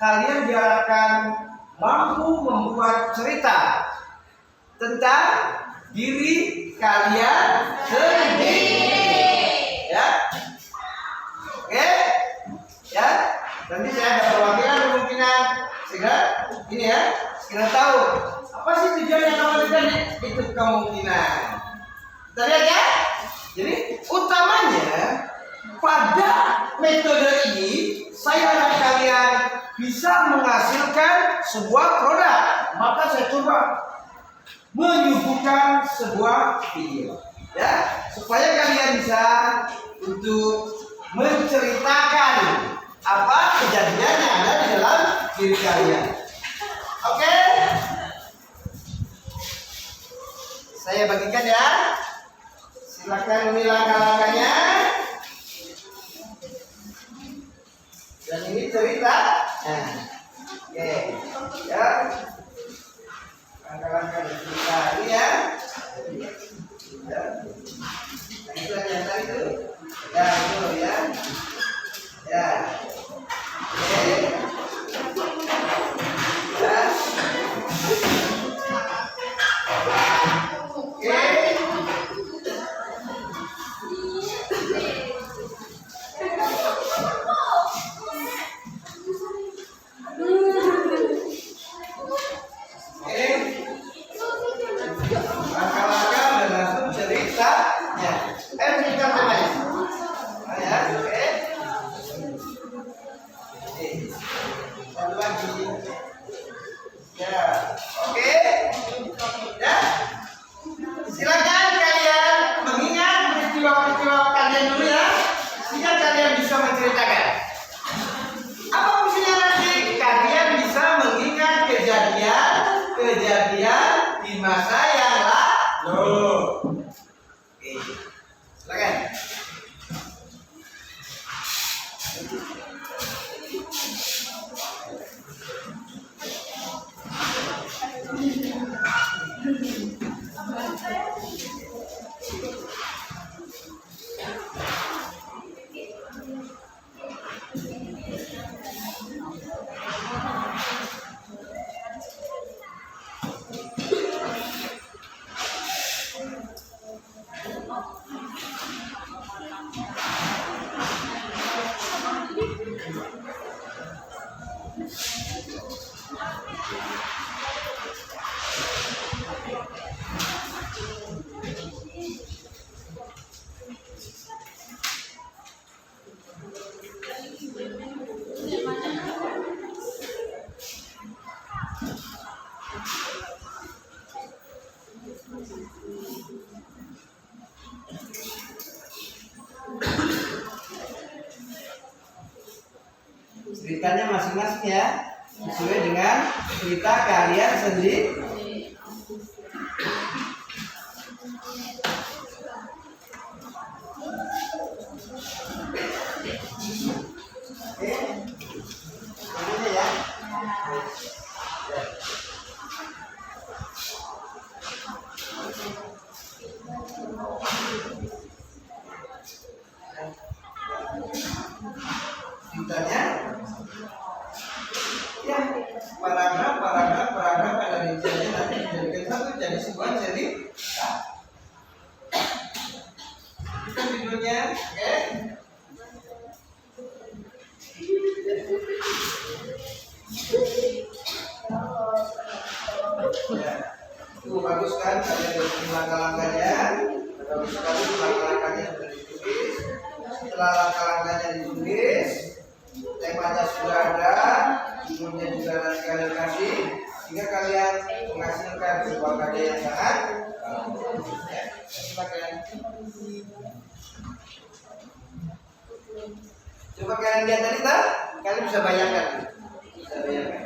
Kalian diharapkan mampu membuat cerita tentang diri kalian sendiri, ya. Oke, ya. Nanti saya ada perwakilan kemungkinan sehingga ini ya, segera tahu apa sih tujuan yang kamu berikan itu kemungkinan. Kita lihat ya. Jadi utamanya pada metode ini saya harap kalian bisa menghasilkan sebuah produk. Maka saya coba menyuguhkan sebuah video, ya, supaya kalian bisa untuk menceritakan apa kejadian yang ada di dalam diri kalian. Oke? Saya bagikan ya. Silakan ini langkah-langkahnya. Dan ini cerita. Nah, oke, ya. Langkah-langkah cerita ini ya. Ya. Nah, itu yang tadi itu. Ya, itu ya. Ya. Oke. Ya. Oke. Langkah-langkah dan langsung ceritanya. Cerita namanya. Ya, oke. Satu lagi. Ya, oke. Ya. Silakan kalian mengingat peristiwa-peristiwa kalian dulu ya. Sehingga kalian bisa menceritakan. Apa fungsinya nanti? Kalian bisa mengingat kejadian di masa yang lalu. Oke. Silakan. Ceritanya masing-masing ya, sesuai dengan cerita kalian sendiri. Oke, ini ya. Ceritanya ya paragraf ada rinciannya, nanti dijadikan satu jadi sebuah cerita. Itu judulnya, oke? Ya, itu bagus kan? Kalian dari langkah-langkahnya, bagus sekali langkah-langkahnya sudah ditulis. Setelah langkah-langkahnya ditulis, temanya sudah ada, judulnya juga nanti kalian kasih, sehingga kalian menghasilkan sebuah karya yang sangat bagus. Ya, silakan. Coba kalian lihat tadi tak? Kalian bisa bayangkan, bisa bayangkan.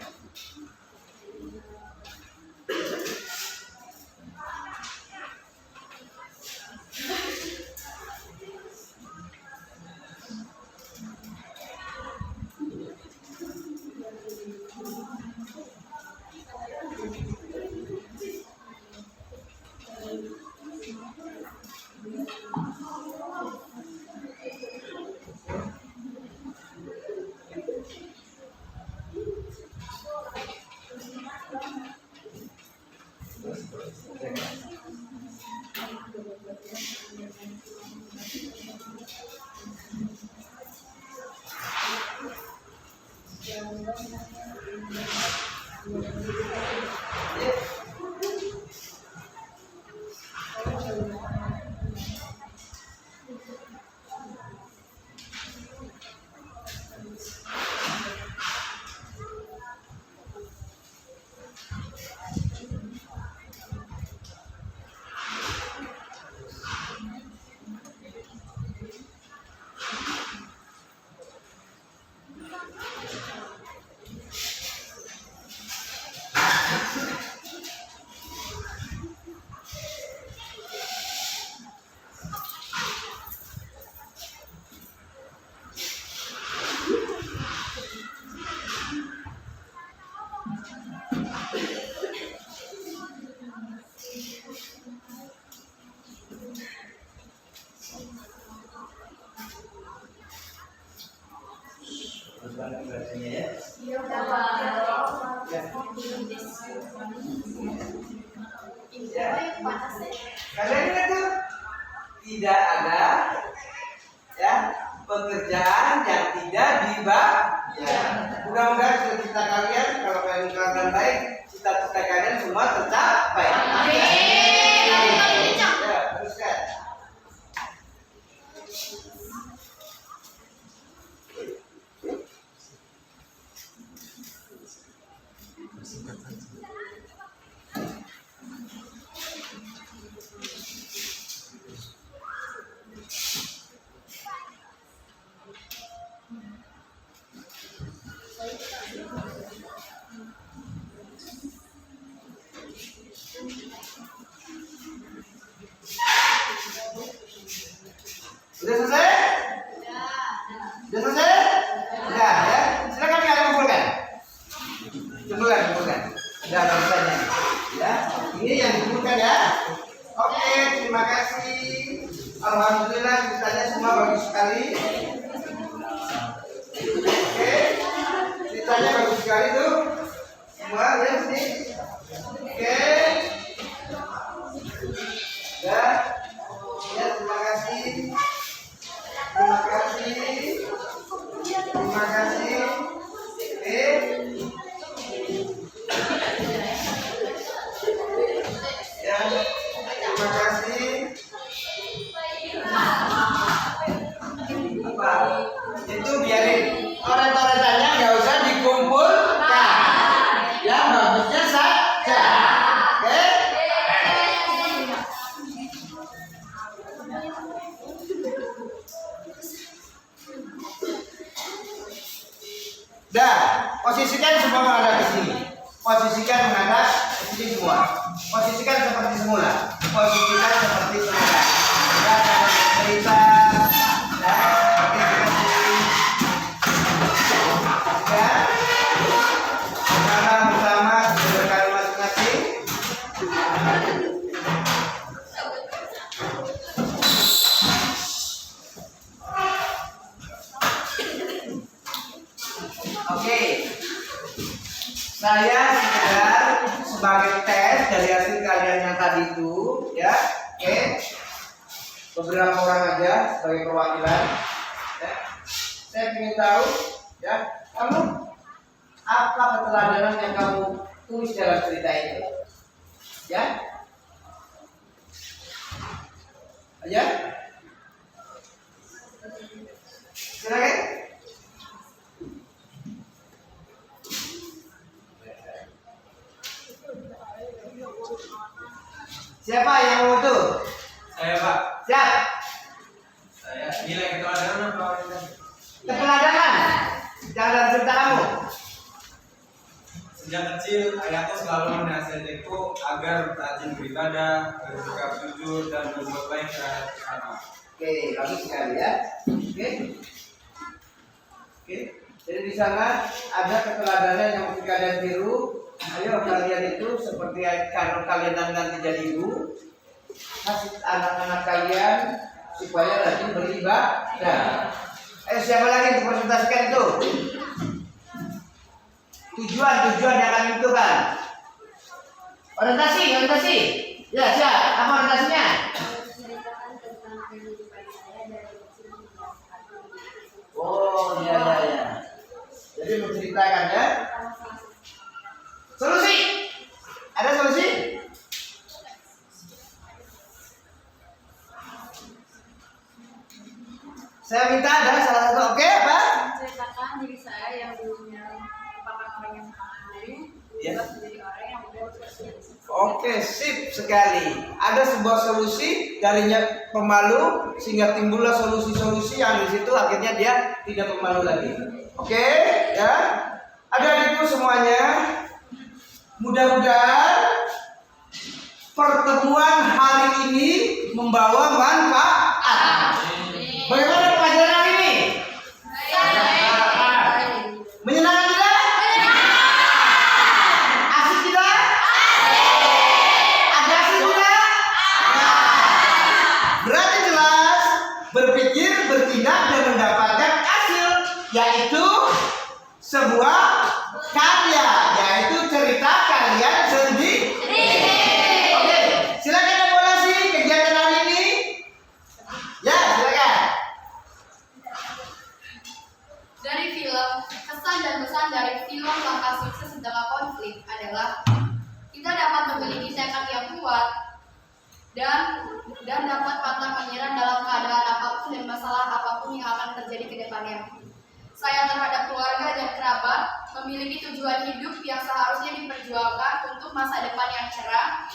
Kalian ingat tuh, tidak ada ya pekerjaan yang tidak dibayar. Mudah-mudahan cita-cita kalian, kalau kalian kalian baik, cita-cita kalian semua tercapai. Ya, teruskan. Sudah selesai? Sudah selesai? Sudah ya. Silakan kalian kumpulkan. Kumpulkan. Sudah ada urusannya. Ya. Ini yang dikumpulkan ya. Oke, terima kasih. Alhamdulillah ceritanya semua bagus sekali. Oke. Ceritanya bagus sekali tuh. Semua ya sini. Oke. Ya. Ya, terima kasih. Terima kasih. Terima kasih. Oke. Ya. Terima kasih. Apa? Itu biarin. Coret-coretannya nggak usah dikumpulkan. Yang bagusnya saja. Oke. Posisikan semua menghadap ke sini. Posisikan menghadap ke sini semua. Posisikan seperti semula. Posisikan seperti semula. Ya, jangan cerita. Ya, seperti ini. Ya. Sekarang bersama dengan masing-masing. Oke. Saya sekedar sebagai tes dari hasil kalian yang tadi itu, ya. Oke. Beberapa orang aja sebagai perwakilan. Ya. Saya ingin tahu, ya, kamu apa keteladanan yang kamu tulis dalam cerita itu? Ya. Aja. Silakan. Siapa yang mau itu? Saya Pak. Siap. Saya nilai keteladanan apa? Keteladanan. Jangan cerita kamu. Sejak kecil ayahku selalu menasihatiku agar rajin beribadah, bersikap jujur dan berbuat baik terhadap sesama. Oke, bagus sekali ya. Oke. Oke. Jadi di sana ada keteladanan yang mesti kalian tiru. Ayo kalian itu seperti kalau kalian nanti jadi ibu, kasih anak-anak kalian supaya rajin beribadah. Ayo siapa lagi yang dipresentasikan itu? Tujuan yang akan ditentukan. Orientasi. Ya, siap. Apa orientasinya? Menceritakan tentang kehidupan saya dari kecil hingga saat ini. Oh, ya. Jadi menceritakan ya. Solusi. Ada solusi? Saya minta ada salah satu. Oke, apa? Menceritakan diri saya yang dulunya merupakan orang yang sangat aneh, Ya. berubah menjadi orang yang mudah berprestasi. Oke, sip sekali. Ada sebuah solusi darinya pemalu sehingga timbullah solusi-solusi yang di situ akhirnya dia tidak pemalu lagi. Oke, ya. Adik-adikku semuanya, mudah-mudahan pertemuan hari ini membawa manfaat. Bagaimana pelajaran hari ini? Menyenangkan tidak? Asik tidak? Agresif tidak? Berarti jelas berpikir, bertindak dan mendapatkan hasil, yaitu sebuah karya, yaitu cerita kalian sendiri. Oke, silakan evaluasi kegiatan hari ini. Ya, silakan. Dari film, kesan dan pesan dari film Langkah Sukses di Tengah Konflik adalah kita dapat memiliki tekad yang kuat dan dapat pantang menyerah dalam keadaan apapun dan masalah apapun yang akan terjadi ke depannya. Saya terhadap keluarga dan kerabat memiliki tujuan hidup yang seharusnya diperjuangkan untuk masa depan yang cerah,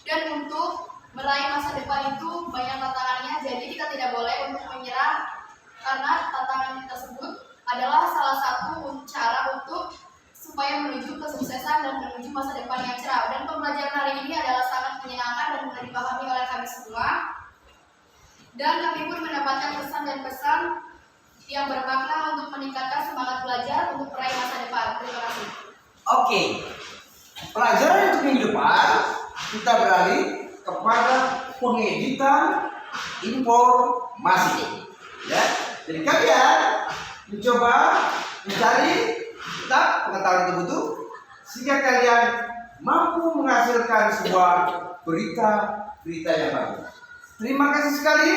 dan untuk meraih masa depan itu banyak tantangannya, jadi kita tidak boleh untuk menyerah karena tantangan tersebut adalah salah satu cara untuk supaya menuju kesuksesan dan menuju masa depan yang cerah. Dan pembelajaran hari ini adalah sangat menyenangkan dan mudah dipahami oleh kami semua, dan kami pun mendapatkan pesan dan pesan yang bermakna untuk meningkatkan semangat belajar untuk meraih masa depan. Terima kasih. Oke. Pelajaran untuk minggu depan kita beralih kepada pengeditan informasi. Ya. Jadi kalian mencoba mencari kitab pengetahuan terbutuh sehingga kalian mampu menghasilkan sebuah berita yang baru. Terima kasih sekali.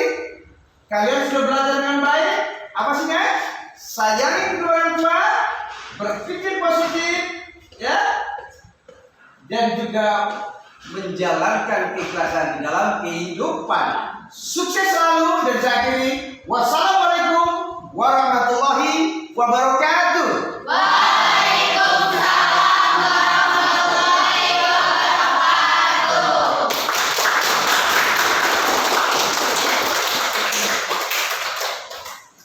Kalian sudah belajar dengan baik. Apa sih guys? Sayangi kedua orang tua, berpikir positif, ya, dan juga menjalankan keikhlasan di dalam kehidupan. Sukses selalu dan saya akhiri. Wassalamualaikum warahmatullahi wabarakatuh.